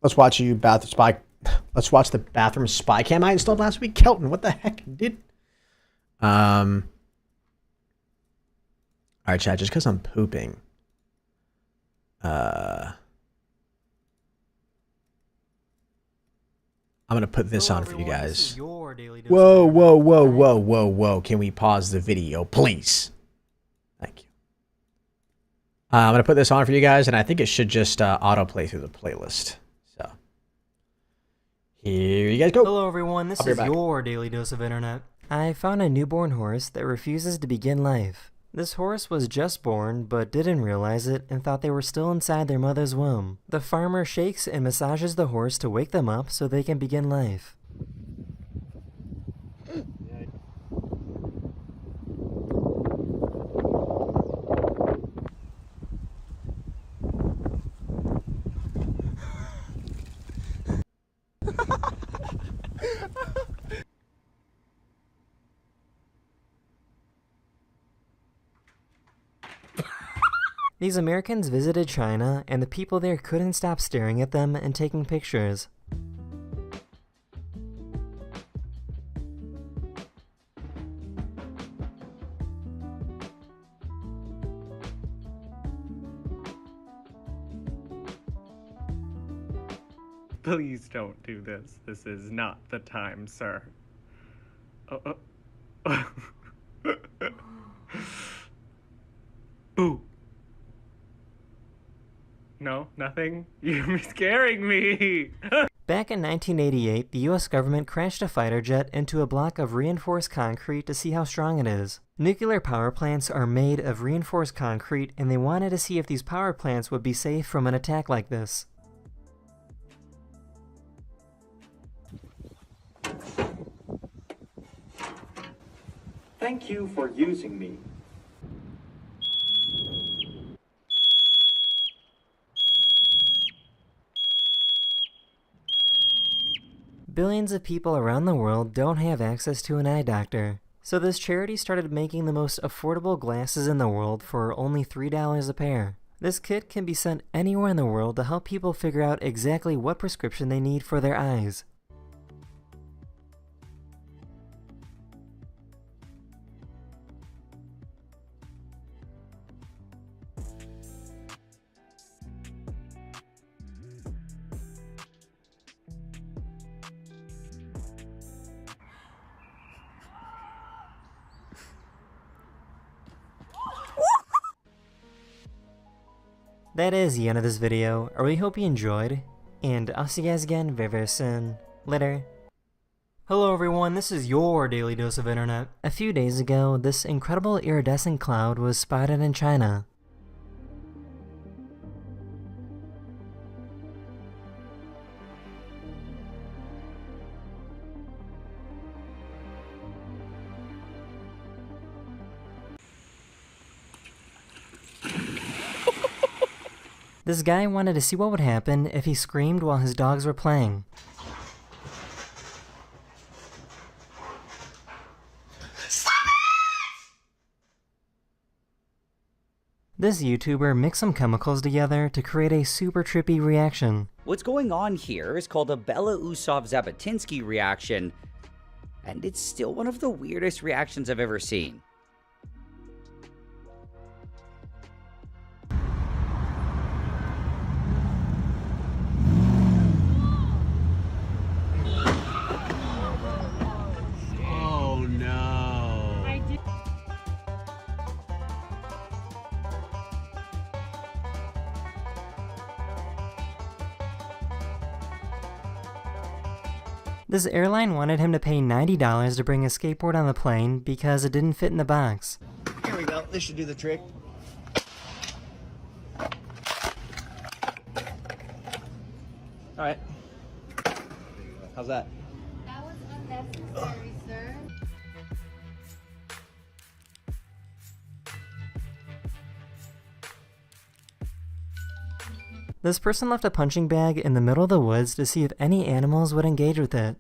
Let's watch Let's watch the bathroom spy cam I installed last week. Kelton, what the heck, dude? All right, chat. Just because I'm pooping. I'm gonna put this on for you guys. Whoa, whoa, whoa, whoa, whoa, whoa! Can we pause the video, please? Thank you. I'm gonna put this on for you guys, and I think it should just autoplay through the playlist. So here you guys go. Hello everyone, this is your daily dose of internet. I found a newborn horse that refuses to begin life. This horse was just born, but didn't realize it and thought they were still inside their mother's womb. The farmer shakes and massages the horse to wake them up so they can begin life. These Americans visited China, and the people there couldn't stop staring at them and taking pictures. Please don't do this. This is not the time, sir. Boo. No, nothing? You're scaring me! Back in 1988, the US government crashed a fighter jet into a block of reinforced concrete to see how strong it is. Nuclear power plants are made of reinforced concrete, and they wanted to see if these power plants would be safe from an attack like this. Thank you for using me. Billions of people around the world don't have access to an eye doctor. So this charity started making the most affordable glasses in the world for only $3 a pair. This kit can be sent anywhere in the world to help people figure out exactly what prescription they need for their eyes. That is the end of this video. I really hope you enjoyed, and I'll see you guys again very, very soon. Later. Hello everyone, this is your Daily Dose of Internet. A few days ago, this incredible iridescent cloud was spotted in China. This guy wanted to see what would happen if he screamed while his dogs were playing. This YouTuber mixed some chemicals together to create a super trippy reaction. What's going on here is called a Belousov-Zhabotinsky reaction, and it's still one of the weirdest reactions I've ever seen. Oh no. This airline wanted him to pay $90 to bring a skateboard on the plane because it didn't fit in the box. Here we go. This should do the trick. All right. How's that? That was unnecessary, sir. This person left a punching bag in the middle of the woods to see if any animals would engage with it.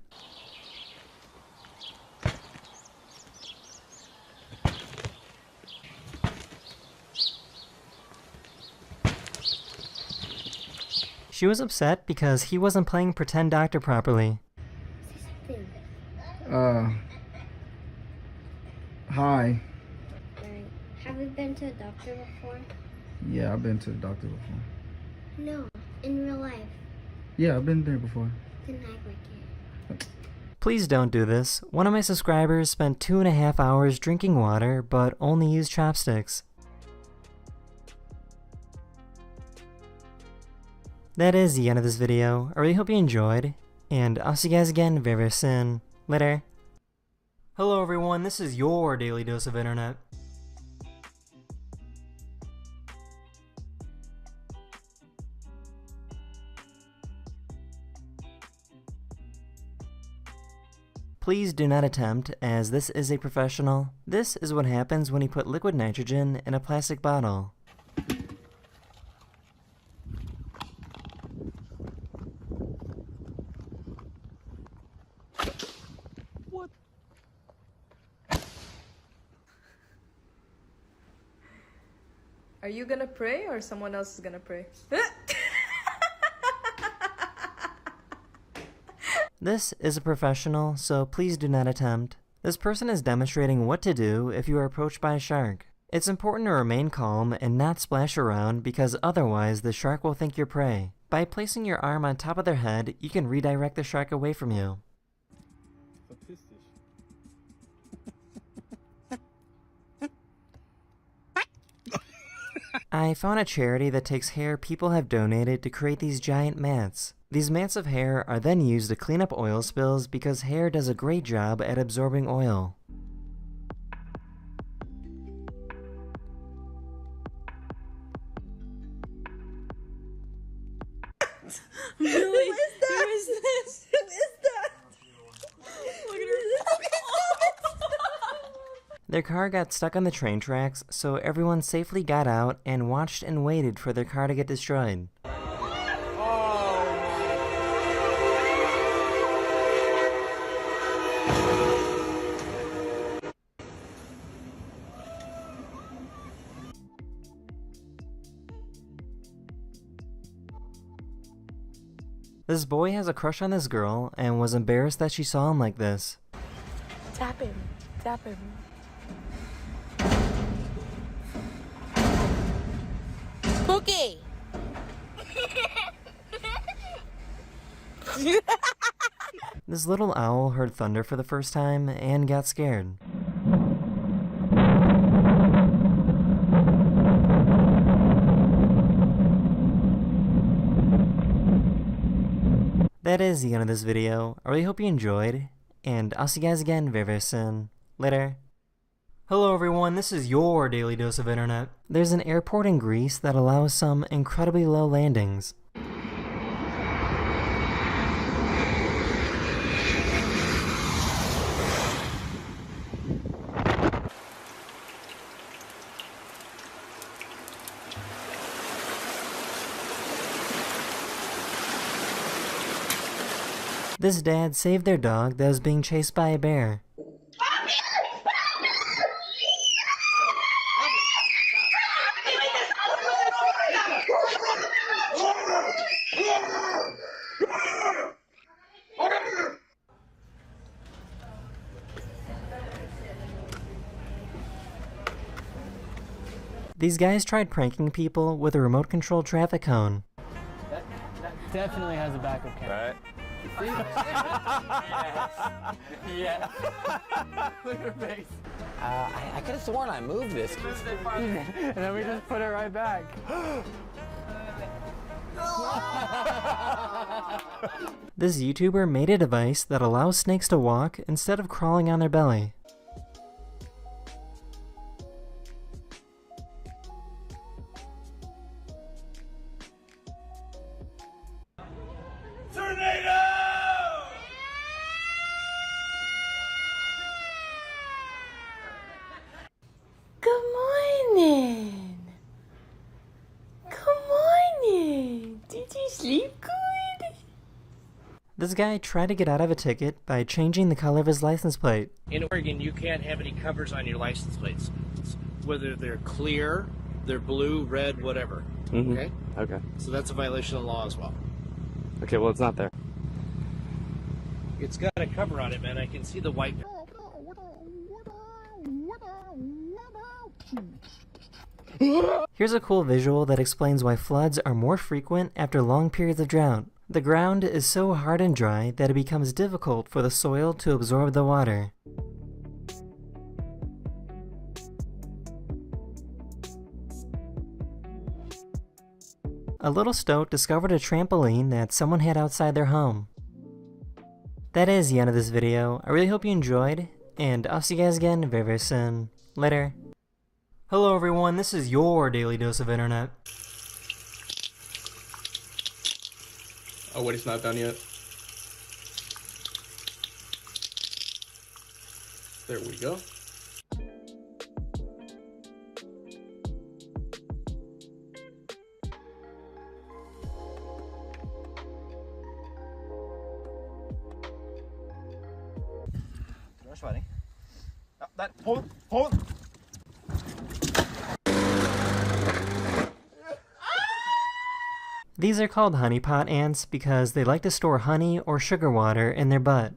She was upset because he wasn't playing pretend doctor properly. Hi. Have you been to a doctor before? Yeah, I've been to the doctor before. No, in real life. Yeah, I've been there before. Then act like it. Please don't do this. One of my subscribers spent 2.5 hours drinking water, but only used chopsticks. That is the end of this video. I really hope you enjoyed, and I'll see you guys again very, very soon. Later. Hello everyone, this is your Daily Dose of Internet. Please do not attempt, as this is a professional. This is what happens when you put liquid nitrogen in a plastic bottle. What? Are you gonna pray or someone else is gonna pray? This is a professional, so please do not attempt. This person is demonstrating what to do if you are approached by a shark. It's important to remain calm and not splash around because otherwise the shark will think you're prey. By placing your arm on top of their head, you can redirect the shark away from you. I found a charity that takes hair people have donated to create these giant mats. These mats of hair are then used to clean up oil spills because hair does a great job at absorbing oil. Really? Who is that? Who is this? Who is that? Look at her. Their car got stuck on the train tracks, so everyone safely got out and watched and waited for their car to get destroyed. This boy has a crush on this girl and was embarrassed that she saw him like this. Tap him. Tap him. Cookie! This little owl heard thunder for the first time and got scared. That is the end of this video. I really hope you enjoyed, and I'll see you guys again very, very soon. Later. Hello everyone, this is your daily dose of internet. There's an airport in Greece that allows some incredibly low landings. This dad saved their dog that was being chased by a bear. These guys tried pranking people with a remote-controlled traffic cone. That definitely has a backup camera. Right. Yeah. Look at her face. I could have sworn I moved this. And then we just put it right back. This YouTuber made a device that allows snakes to walk instead of crawling on their belly. Good morning. Good morning. Did you sleep good? This guy tried to get out of a ticket by changing the color of his license plate. In Oregon, you can't have any covers on your license plates, whether they're clear, they're blue, red, whatever. Okay? Okay. So that's a violation of the law as well. Okay, well, it's not there. It's got a cover on it, man. I can see the white. Here's a cool visual that explains why floods are more frequent after long periods of drought. The ground is so hard and dry that it becomes difficult for the soil to absorb the water. A little stoat discovered a trampoline that someone had outside their home. That is the end of this video. I really hope you enjoyed, and I'll see you guys again very, very soon. Later. Hello everyone, this is your daily dose of internet. Oh wait, it's not done yet. There we go. Rush buddy. Oh, hold. These are called honeypot ants because they like to store honey or sugar water in their butt.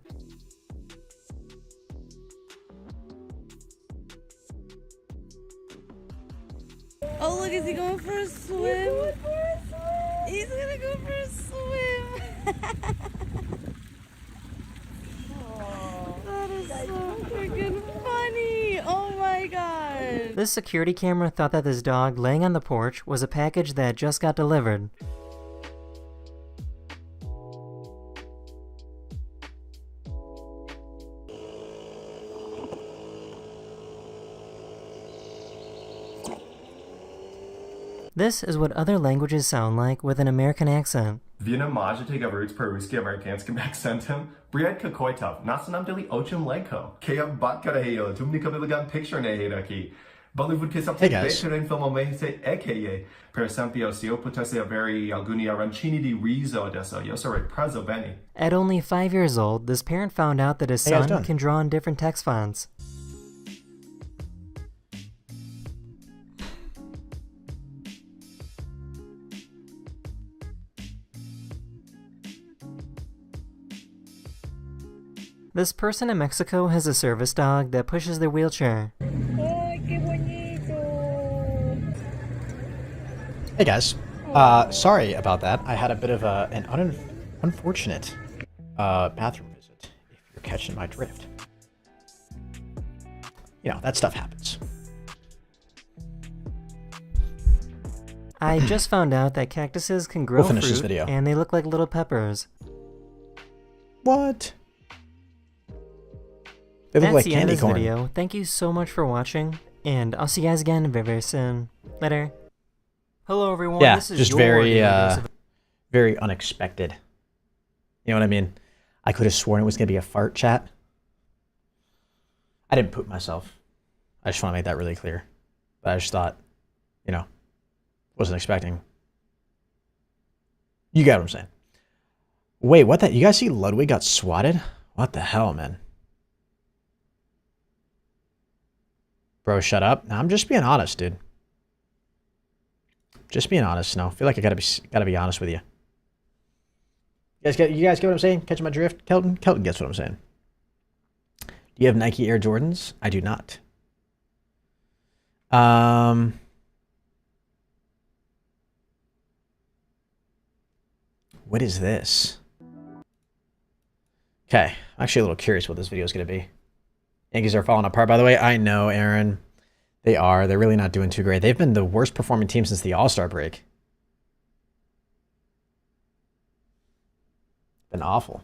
Oh, look, is he going for a swim? He's gonna go for a swim. That is so freaking funny. Oh my god. This security camera thought that this dog laying on the porch was a package that just got delivered. This is what other languages sound like with an American accent. Vina Majatega roots peruski amerikanskim accentem, Briad kakoitov, nasanam dili ochum legko. Kaya batkaraheyo, tumni kabilagan picture nehedaki. Bollywood kisap Hey guys. beturin film omese ekeye. Per esempio, si oputase averi alguni arancini di riso adesso, yosare prezo bene. At only 5 years old, this parent found out that his Hey, guys, son done. can draw in different text fonts. This person in Mexico has a service dog that pushes their wheelchair. Ay, qué bonito. Hey guys, sorry about that. I had a bit of an unfortunate bathroom visit, if you're catching my drift. You know, that stuff happens. I just found out that cactuses can grow We'll finish this fruit, video. and they look like little peppers. What? They look That's like the end candy of this corn. video. Thank you so much for watching, and I'll see you guys again very, very soon. Later. Hello, everyone. Yeah, This is just your very, daily dose of very unexpected. You know what I mean? I could have sworn it was gonna be a fart chat. I didn't poop myself. I just want to make that really clear. But I just thought, you know, wasn't expecting. You got what I'm saying. Wait, what the? You guys see Ludwig got swatted? What the hell, man? Bro, shut up. Nah, I'm just being honest, dude. Just being honest. No, I feel like I gotta be honest with you. You guys get what I'm saying? Catching my drift? Kelton gets what I'm saying. Do you have Nike Air Jordans? I do not. What is this? Okay, I'm actually a little curious what this video is going to be. Yankees are falling apart, by the way. I know, Aaron. They are. They're really not doing too great. They've been the worst performing team since the All-Star break. Been awful.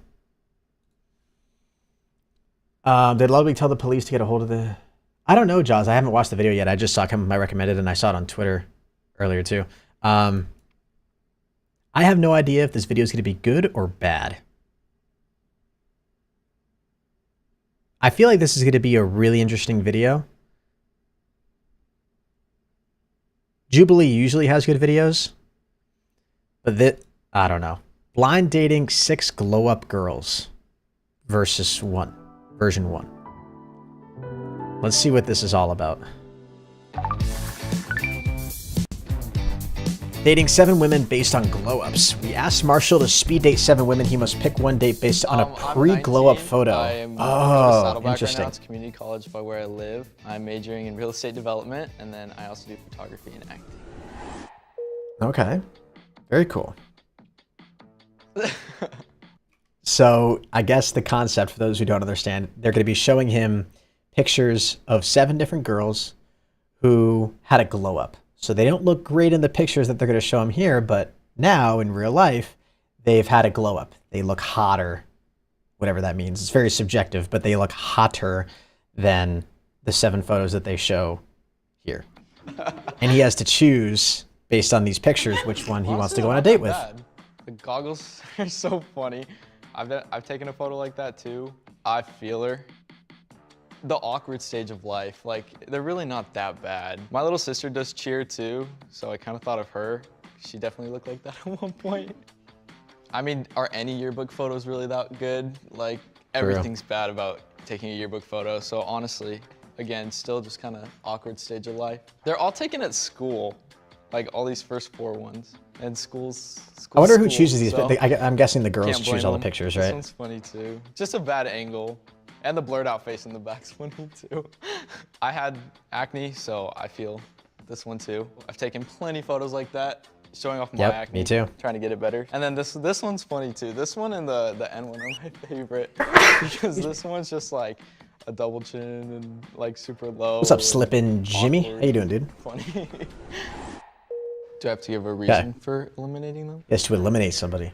Did Ludwig tell the police to get a hold of the... I don't know, Jaws. I haven't watched the video yet. I just saw him. I recommended, and I saw it on Twitter earlier too. I have no idea if this video is going to be good or bad. I feel like this is going to be a really interesting video. Jubilee usually has good videos, but I don't know. Blind dating 6 glow-up girls versus version 1. Let's see what this is all about. Dating 7 women based on glow-ups. We asked Marshall to speed date 7 women. He must pick one date based on a pre-glow-up photo. Oh, interesting. Right now. It's community college by where I live. I'm majoring in real estate development, and then I also do photography and acting. Okay, very cool. So I guess the concept, for those who don't understand, they're going to be showing him pictures of 7 different girls who had a glow up. So they don't look great in the pictures that they're going to show him here, but now in real life, they've had a glow up. They look hotter, whatever that means. It's very subjective, but they look hotter than the 7 photos that they show here. And he has to choose, based on these pictures, which one he wants to go on a date with. The goggles are so funny. I've taken a photo like that too. I feel her. The awkward stage of life, like, they're really not that bad. My little sister does cheer too, so I kind of thought of her. She definitely looked like that at one point. I mean, are any yearbook photos really that good? Like, everything's bad about taking a yearbook photo, so honestly, again, still just kind of awkward stage of life. They're all taken at school, like all these first 4 ones. And schools I wonder who chooses these. So I'm guessing the girls choose all the pictures, right? This one's funny too. Just a bad angle. And the blurred out face in the back's funny too. I had acne, so I feel this one too. I've taken plenty of photos like that, showing off my acne. Me too. Trying to get it better. And then this one's funny too. This one and the N one are my favorite. Because this one's just like a double chin and like super low. What's up, Slippin' Jimmy? How you doing, dude? Funny. Do I have to give a reason for eliminating them? Yes, to eliminate somebody.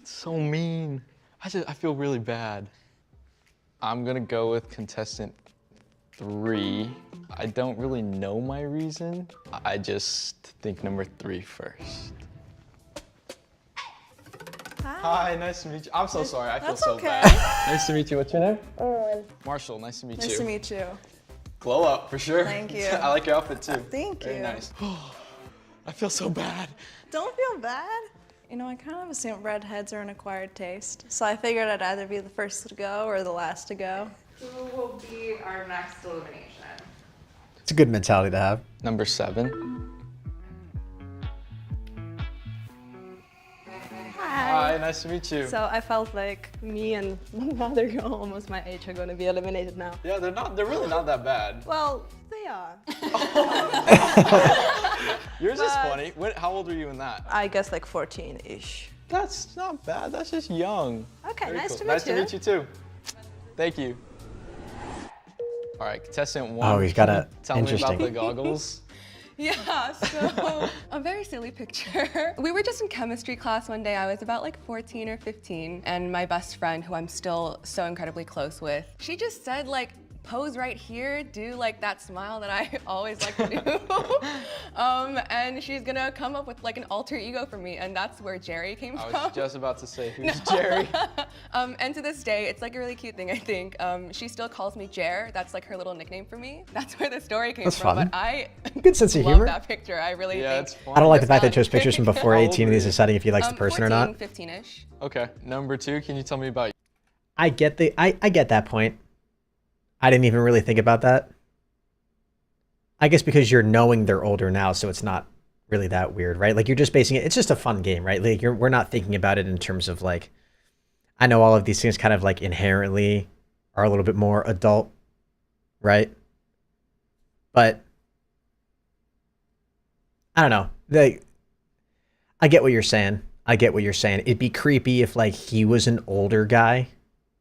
So mean. I feel really bad. I'm gonna go with contestant 3. I don't really know my reason. I just think number 3 first. Hi, nice to meet you. I'm so sorry, I feel so bad. Nice to meet you. What's your name? Marshall, nice to meet you. Nice to meet you. Glow up, for sure. Thank you. I like your outfit too. Thank you. Very nice. I feel so bad. Don't feel bad. You know, I kind of assume redheads are an acquired taste, so I figured I'd either be the first to go or the last to go. Who will be our next elimination? It's a good mentality to have. Number 7. Hi, nice to meet you. So I felt like me and another girl almost my age are going to be eliminated now. Yeah, they're really not that bad. Well, they are. Yours is funny. How old were you in that? I guess like 14-ish. That's not bad. That's just young. Okay, Very nice cool. to meet you. Nice to meet you too. Thank you. All right, contestant 1. Oh, he's got a Tell me interesting. about the goggles. Yeah, so a very silly picture. We were just in chemistry class one day. I was about like 14 or 15, and my best friend, who I'm still so incredibly close with, she just said like, pose right here, do like that smile that I always like to do. And she's gonna come up with like an alter ego for me, and that's where Jerry came from. I was just about to say, who's Jerry? And to this day, it's like a really cute thing, I think. She still calls me Jer. That's like her little nickname for me. That's where the story came from. Fun. But I Good sense of love humor. that picture. I really think. It's fun. I don't like the fact they chose pictures from before 18 and he's deciding if he likes the person 14, or not. 15-ish. Okay, number 2, can you tell me about you? I get that point. I didn't even really think about that. I guess because you're knowing they're older now, so it's not really that weird, right? Like you're just basing it. It's just a fun game, right? Like we're not thinking about it in terms of like, I know all of these things kind of like inherently are a little bit more adult, right? But I don't know. I get what you're saying. It'd be creepy if like he was an older guy.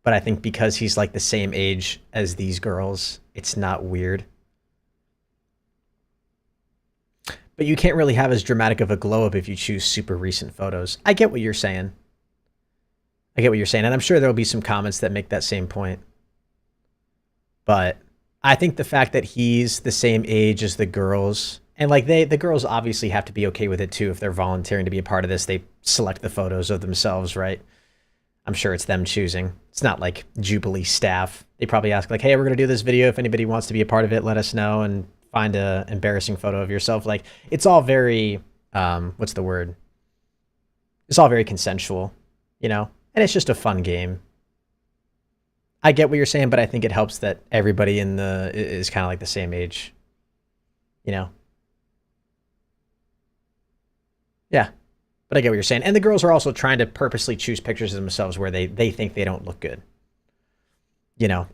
But I think because he's like the same age as these girls, it's not weird. But you can't really have as dramatic of a glow up if you choose super recent photos. I get what you're saying. And I'm sure there'll be some comments that make that same point. But I think the fact that he's the same age as the girls, and like the girls obviously have to be okay with it too if they're volunteering to be a part of this. They select the photos of themselves, right? I'm sure it's them choosing. It's not like Jubilee staff. They probably ask like, hey, we're going to do this video. If anybody wants to be a part of it, let us know and find a embarrassing photo of yourself. Like it's all very, what's the word? It's all very consensual, you know, and it's just a fun game. I get what you're saying, but I think it helps that everybody is kind of like the same age, you know? Yeah. But I get what you're saying. And the girls are also trying to purposely choose pictures of themselves where they think they don't look good. You know?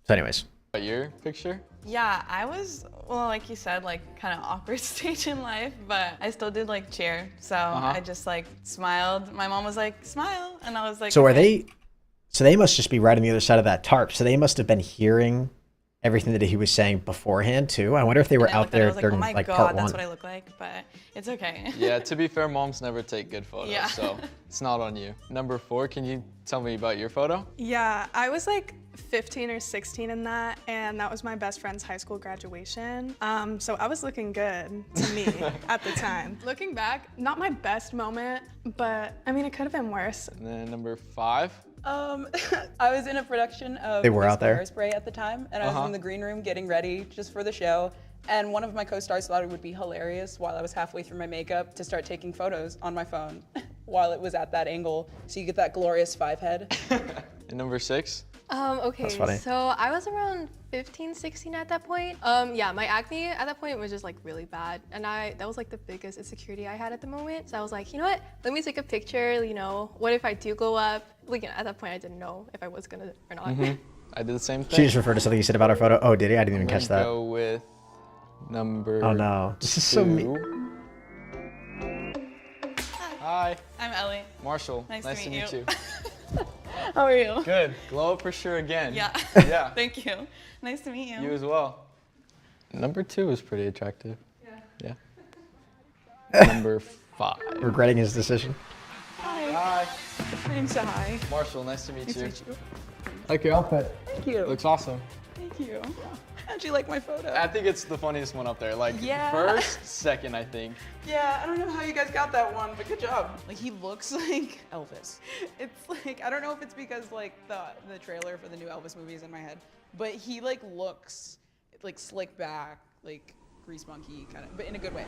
So anyways. About your picture? Yeah, I was, well, like you said, like kind of awkward stage in life, but I still did like cheer. So I just like smiled. My mom was like, smile. And I was like, so okay. So they must just be right on the other side of that tarp. So they must have been hearing everything that he was saying beforehand too. I wonder if they were out there during like part 1. That's what I look like, but it's okay. Yeah, to be fair, moms never take good photos, Yeah. so it's not on you. Number 4, can you tell me about your photo? Yeah, I was like 15 or 16 in that, and that was my best friend's high school graduation. So I was looking good to me at the time. Looking back, not my best moment, but I mean, it could have been worse. And then number 5? I was in a production of They were out there. Hairspray at the time, and I was in the green room getting ready just for the show. And one of my co-stars thought it would be hilarious while I was halfway through my makeup to start taking photos on my phone while it was at that angle, so you get that glorious 5 head. And number 6? Okay, That's funny. so I was around 15, 16 at that point. Yeah, my acne at that point was just like really bad. And that was like the biggest insecurity I had at the moment. So I was like, you know what, let me take a picture, you know, what if I do glow up? Like, at that point I didn't know if I was gonna or not. I did the same thing. She just referred to something you said about our photo. Oh, did he? I didn't even catch that. Go with number Oh no, this is so mean. Hi, I'm Ellie. Marshall, Nice to meet you. How are you? Good. Glow up for sure again. Yeah. Yeah. Thank you. Nice to meet you. You as well. Number 2 is pretty attractive. Yeah. Number 5. Regretting his decision. Hi. My name's Sahai. Marshall, nice to meet Nice to you. meet you. Like your outfit. Thank you. Looks awesome. Thank you. How'd you like my photo? I think it's the funniest one up there. Like Yeah. first, second, I think. Yeah, I don't know how you guys got that one, but good job. Like, he looks like Elvis. It's like, I don't know if it's because like the trailer for the new Elvis movie is in my head, but he like looks like slick back, like Grease Monkey kind of, but in a good way.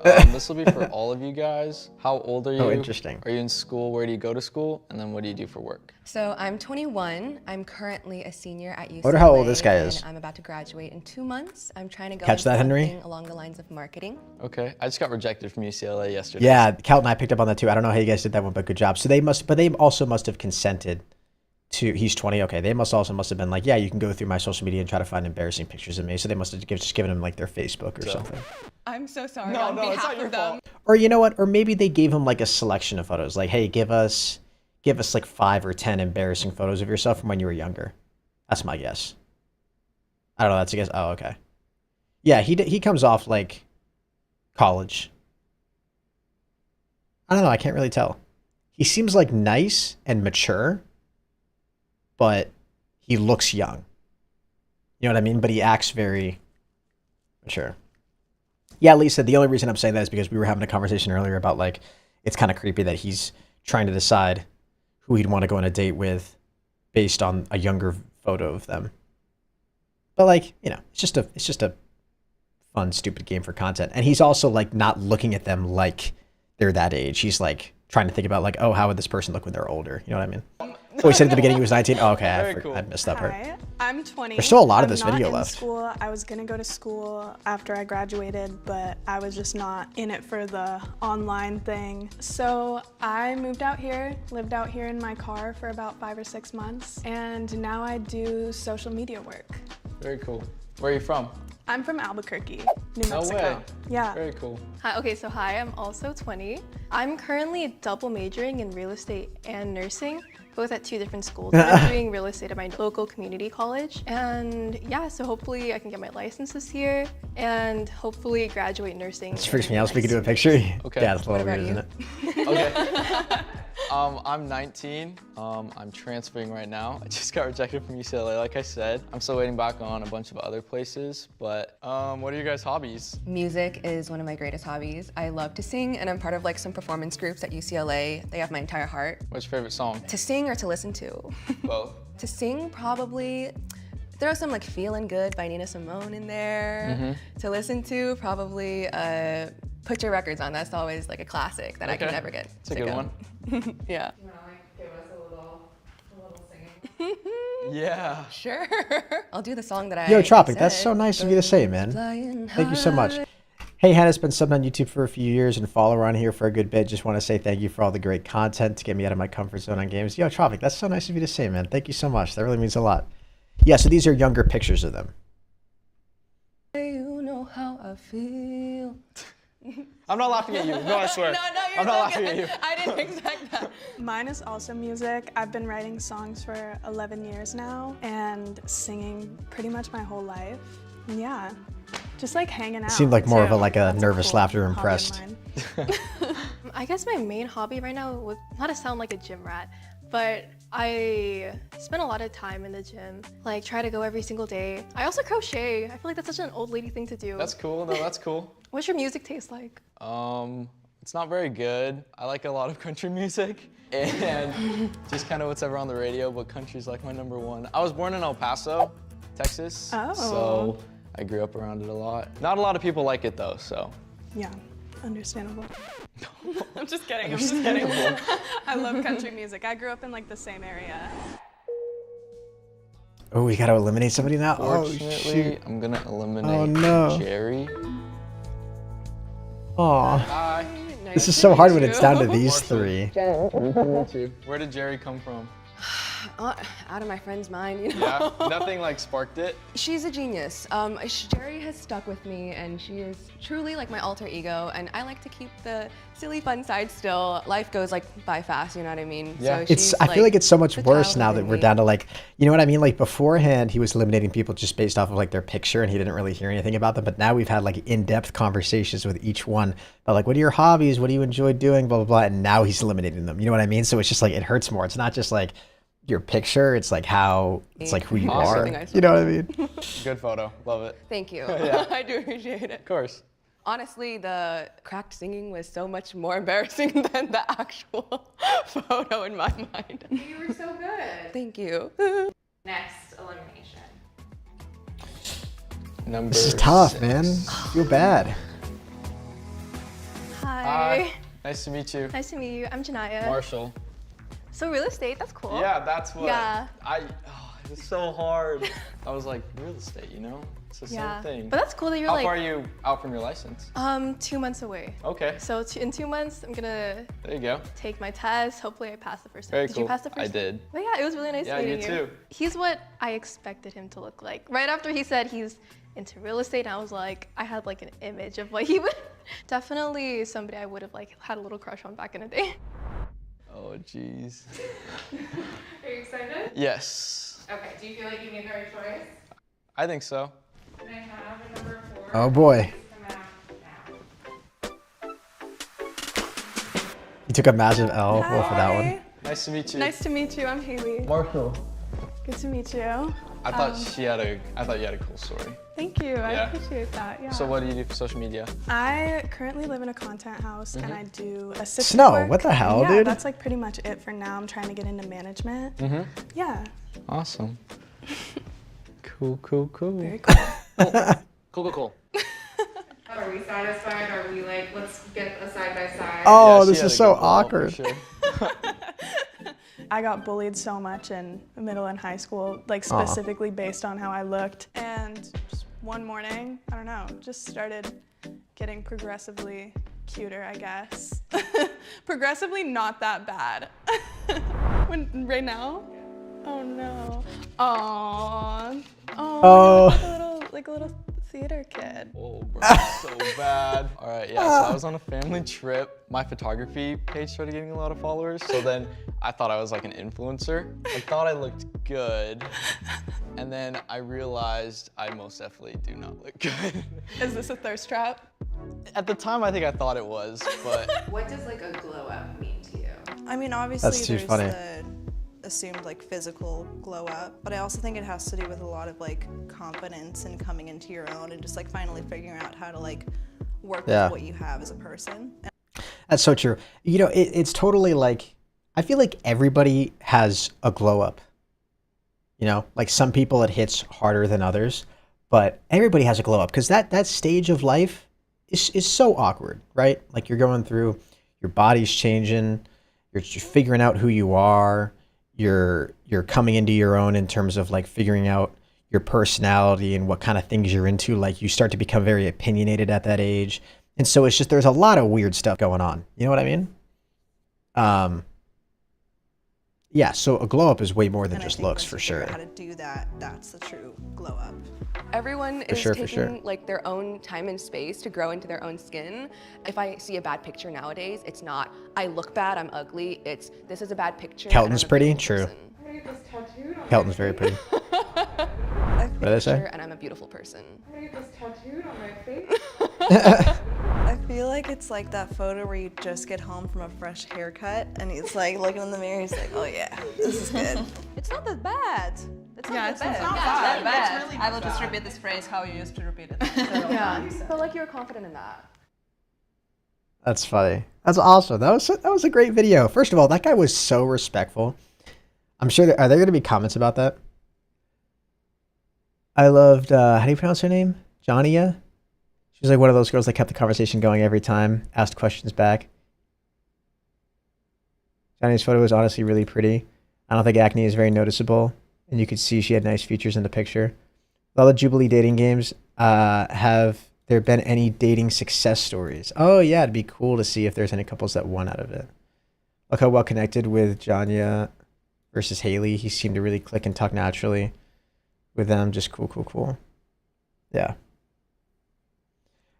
This will be for all of you guys. How old are you? Oh, interesting. Are you in school? Where do you go to school? And then what do you do for work? So I'm 21. I'm currently a senior at UCLA. I wonder how old this guy is. And I'm about to graduate in 2 months. I'm trying to go Catch into that, Henry? something along the lines of marketing. Okay. I just got rejected from UCLA yesterday. Yeah, Cal and I picked up on that too. I don't know how you guys did that one, but good job. So they also must have consented to, he's 20. Okay. They must have been like, yeah, you can go through my social media and try to find embarrassing pictures of me. So they must have just given him like their Facebook or something. I'm so sorry No, on no, it's behalf not your of them. fault. Or you know what? Or maybe they gave him like a selection of photos. Like, hey, give us like 5 or 10 embarrassing photos of yourself from when you were younger. That's my guess. I don't know. That's a guess. Oh, okay. Yeah, he comes off like college? I don't know. I can't really tell. He seems like nice and mature, but he looks young. You know what I mean? But he acts very mature. Yeah, Lisa, the only reason I'm saying that is because we were having a conversation earlier about, like, it's kind of creepy that he's trying to decide who he'd want to go on a date with based on a younger photo of them. But, like, you know, it's just a fun, stupid game for content. And he's also, like, not looking at them like they're that age. He's, like, trying to think about, like, oh, how would this person look when they're older? You know what I mean? Oh, he said at the beginning he was 19? Oh, okay, I missed that part. Hi, I'm 20. There's still a lot of this I'm not video in left. School. I was gonna go to school after I graduated, but I was just not in it for the online thing. So I moved out here, lived out here in my car for about 5 or 6 months, and now I do social media work. Very cool. Where are you from? I'm from Albuquerque, New No Mexico. way. Yeah. Very cool. Hi, okay, so hi, I'm also 20. I'm currently double majoring in real estate and nursing, both at 2 different schools. I'm doing real estate at my local community college. And yeah, so hopefully I can get my license this year and hopefully graduate nursing. This freaks me out. Speaking to a picture. Okay. Yeah, it's a little What weird, about isn't it? Okay. I'm 19. I'm transferring right now. I just got rejected from UCLA, like I said. I'm still waiting back on a bunch of other places, but what are your guys' hobbies? Music is one of my greatest hobbies. I love to sing, and I'm part of like some performance groups at UCLA. They have my entire heart. What's your favorite song? To sing or to listen to? Both. To sing, probably. Throw some like Feeling Good by Nina Simone in there. To listen to, probably Put Your Records On. That's always like a classic that I can never get It's a good one. Yeah. You wanna like give us a little singing? Yeah. Sure. I'll do the song that I Yo, Tropic, said. that's so nice of you to say, man. Thank you so much. Hey, Hannah's been subbed on YouTube for a few years and follow her on here for a good bit. Just want to say thank you for all the great content to get me out of my comfort zone on games. Yo, Tropic, that's so nice of you to say, man. Thank you so much. That really means a lot. Yeah, so these are younger pictures of them. You know how I feel. I'm not laughing at you. No, I swear. No, you're I'm not laughing good. at you. I didn't expect that. Mine is also music. I've been writing songs for 11 years now and singing pretty much my whole life. And yeah, just like hanging out. It seemed like more of too. a like a That's nervous cool laughter hobby of impressed. mine. I guess my main hobby right now would not to sound like a gym rat, but I spend a lot of time in the gym, like try to go every single day. I also crochet. I feel like that's such an old lady thing to do. That's cool. No, that's cool. What's your music taste like? It's not very good. I like a lot of country music and just kind of whatever on the radio, but country's like my #1. I was born in El Paso, Texas, so I grew up around it a lot. Not a lot of people like it though, so. Yeah, understandable. I'm just kidding. I'm just kidding. I love country music. I grew up in like the same area. Oh, we got to eliminate somebody now? Oh, Fortunately, shoot. I'm gonna eliminate Oh, no. Jerry. Aw. Hi. This is so hard when it's down to these three. Where did Jerry come from? Out of my friend's mind, you know? Yeah, nothing like sparked it? She's a genius. Jerry has stuck with me, and she is truly like my alter ego, and I like to keep the silly fun side still. Life goes like by fast, you know what I mean? Yeah. So I feel like it's so much the worse child now that within we're me. down to like, you know what I mean? Like beforehand, he was eliminating people just based off of like their picture and he didn't really hear anything about them. But now we've had like in-depth conversations with each one about like, what are your hobbies? What do you enjoy doing? Blah, blah, blah. And now he's eliminating them. You know what I mean? So it's just like, it hurts more. It's not just like your picture. It's like how, it's like who you are. You know what I mean? Good photo. Love it. Thank you. Yeah. I do appreciate it. Of course. Honestly, the cracked singing was so much more embarrassing than the actual photo in my mind. You were so good. Thank you. Next elimination. Number This is tough, 6. man. I feel bad. Hi. Nice to meet you. Nice to meet you. I'm Janaya. Marshall. So real estate, that's cool. Yeah, that's what. Yeah. It was so hard. I was like, real estate, you know? It's the same thing. But that's cool that you're How like. far are you out from your license? 2 months away. Okay. So in 2 months, I'm gonna There you go. take my test. Hopefully I pass the first time. Very Did cool. you pass the first I time? did. But yeah, it was really nice Yeah, meeting you you. too. He's what I expected him to look like. Right after he said he's into real estate, I was like, I had like an image of what he would. Definitely somebody I would have like had a little crush on back in the day. Oh, jeez. Are you excited? Yes. Okay, do you feel like you made the right choice? I think so. Can I have a number 4? Oh boy. Come out now. took a massive L well, for that one. Nice to meet you. Nice to meet you. I'm Haley. Marshall. Good to meet you. I thought you had a cool story. Thank you. I Yeah. appreciate that. Yeah. So what do you do for social media? I currently live in a content house and I do assistant Snow, work. what the hell, yeah, dude? that's like pretty much it for now. I'm trying to get into management. Yeah. Awesome. Cool. Very cool. Cool. Are we satisfied? Are we like, let's get a side by side? Oh, Yeah, she this had is a so good ball, for awkward. sure. I got bullied so much in middle and high school, like specifically based on how I looked. And just one morning, I don't know, just started getting progressively cuter, I guess. Progressively not that bad. Right now? Oh no. Aww. Oh. Like a little theater kid. Oh, bro, so bad. All right, yeah, so I was on a family trip. My photography page started getting a lot of followers, so then I thought I was like an influencer. I thought I looked good, and then I realized I most definitely do not look good. Is this a thirst trap? At the time, I think I thought it was, but... What does like a glow up mean to you? I mean, obviously That's too there's funny. the assumed like physical glow up, but I also think it has to do with a lot of like confidence and coming into your own and just like finally figuring out how to like work with what you have as a person. That's so true. You know, it's totally like, I feel like everybody has a glow up. You know, like some people it hits harder than others, but everybody has a glow up because that stage of life is so awkward, right? Like you're going through, your body's changing, you're figuring out who you are, you're coming into your own in terms of like figuring out your personality and what kind of things you're into. Like you start to become very opinionated at that age. And so it's just, there's a lot of weird stuff going on. You know what I mean? Yeah, so a glow up is way more than just looks for sure. How to do that, that's the true glow up. Everyone is for taking sure. like their own time and space to grow into their own skin. If I see a bad picture nowadays, it's not, I look bad, I'm ugly. It's, this is a bad picture. Kelton's and I'm a pretty, beautiful true. person. I'm gonna get this tattooed on Kelton's my very face. pretty. What did I say? And I'm a beautiful person. I'm gonna get this tattooed on my face. I feel like it's like that photo where you just get home from a fresh haircut and he's like looking in the mirror, he's like, oh yeah, this is good. It's not that bad. It's not bad. It's really I will just repeat this phrase how you used to repeat it. Yeah, you feel like you were confident in that. That's funny. That's awesome. That was a great video. First of all, that guy was so respectful. I'm sure are there going to be comments about that? I loved, how do you pronounce her name? Johnny? She was like one of those girls that kept the conversation going every time, asked questions back. Johnny's photo was honestly really pretty. I don't think acne is very noticeable, and you could see she had nice features in the picture. With all the Jubilee dating games, have there been any dating success stories? Oh yeah, it'd be cool to see if there's any couples that won out of it. Look how well connected with Janya versus Haley. He seemed to really click and talk naturally with them. Just cool. Yeah.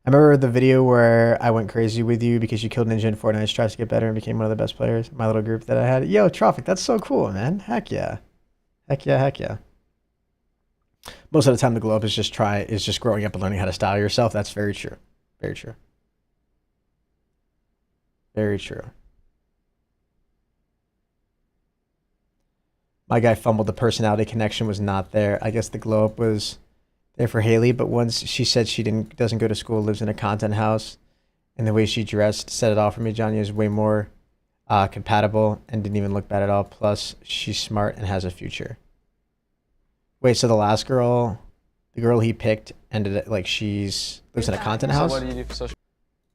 I remember the video where I went crazy with you because you killed Ninja in Fortnite, tries to get better and became one of the best players. My little group that I had. Yo, Trophic, that's so cool, man. Heck yeah. Most of the time the glow up is just growing up and learning how to style yourself. That's very true. Very true. My guy fumbled. The personality connection was not there. I guess the glow up was there for Haley, but once she said she doesn't go to school, lives in a content house, and the way she dressed set it off for me. Johnny is way more compatible and didn't even look bad at all. Plus, she's smart and has a future. Wait, so the last girl, the girl he picked, ended up, like lives in a content house? So what do you do for social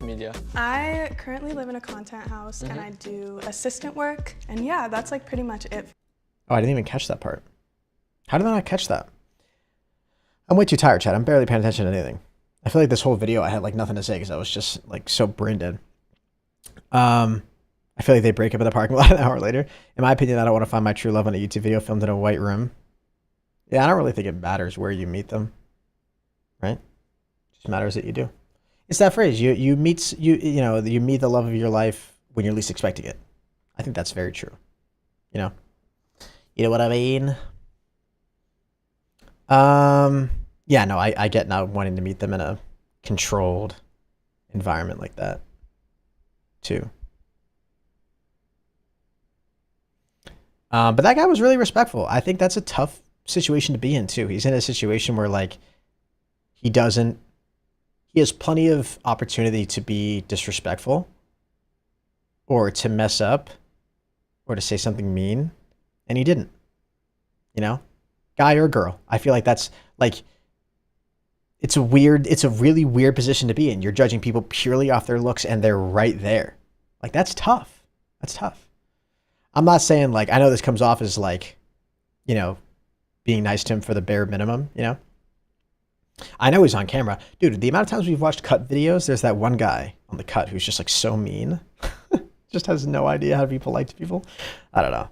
media? I currently live in a content house and I do assistant work. And yeah, that's like pretty much it. Oh, I didn't even catch that part. How did I not catch that? I'm way too tired, Chad. I'm barely paying attention to anything. I feel like this whole video I had like nothing to say because I was just like so brain dead. I feel like they break up in the parking lot an hour later. In my opinion, I don't want to find my true love on a YouTube video filmed in a white room. Yeah, I don't really think it matters where you meet them, right? It just matters that you do. It's that phrase. You meet the love of your life when you're least expecting it. I think that's very true. You know what I mean? Yeah, no, I get not wanting to meet them in a controlled environment like that, too. But that guy was really respectful. I think that's a tough situation to be in too. He's in a situation where like he has plenty of opportunity to be disrespectful or to mess up or to say something mean, and he didn't. You know, guy or girl. I feel like that's like it's a really weird position to be in. You're judging people purely off their looks and they're right there. Like that's tough. That's tough. I'm not saying like, I know this comes off as like, you know, being nice to him for the bare minimum, you know? I know he's on camera. Dude, the amount of times we've watched cut videos, there's that one guy on the cut who's just like so mean. Just has no idea how to be polite to people. I don't know.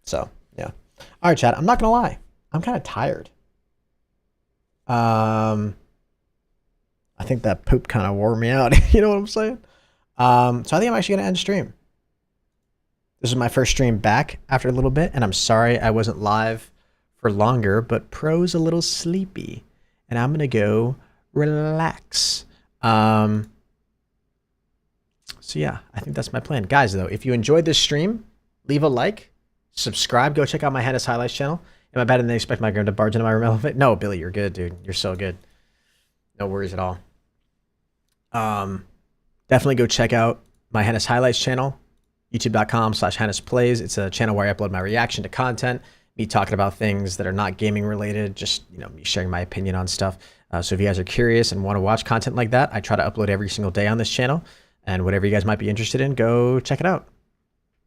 So, yeah. All right, chat. I'm not going to lie. I'm kind of tired. I think that poop kind of wore me out. You know what I'm saying? So I think I'm actually going to end stream. This is my first stream back after a little bit, and I'm sorry I wasn't live for longer, but Pro's a little sleepy, and I'm going to go relax. So yeah, I think that's my plan. Guys, though, if you enjoyed this stream, leave a like, subscribe, go check out my Hennis Highlights channel. Am I better than they expect my girl to barge into my room elephant? No, Billy, you're good, dude. You're so good. No worries at all. Definitely go check out my Hennis Highlights channel, youtube.com/HennisPlays. It's a channel where I upload my reaction to content, me talking about things that are not gaming related, just, you know, me sharing my opinion on stuff. So if you guys are curious and want to watch content like that, I try to upload every single day on this channel, and whatever you guys might be interested in, go check it out.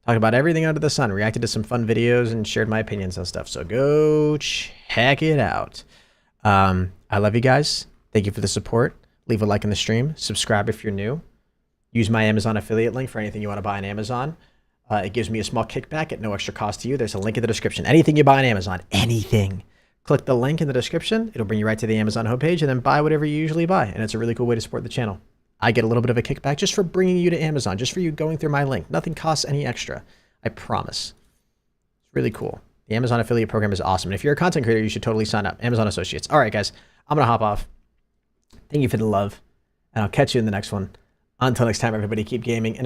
Talk about everything under the sun, reacted to some fun videos, and shared my opinions on stuff. So go check it out. I love you guys. Thank you for the support. Leave a like in the stream. Subscribe if you're new. Use my Amazon affiliate link for anything you want to buy on Amazon. It gives me a small kickback at no extra cost to you. There's a link in the description. Anything you buy on Amazon, anything. Click the link in the description. It'll bring you right to the Amazon homepage, and then buy whatever you usually buy. And it's a really cool way to support the channel. I get a little bit of a kickback just for bringing you to Amazon, just for you going through my link. Nothing costs any extra. I promise. It's really cool. The Amazon affiliate program is awesome. And if you're a content creator, you should totally sign up. Amazon Associates. All right, guys. I'm going to hop off. Thank you for the love, and I'll catch you in the next one. Until next time, everybody, keep gaming. And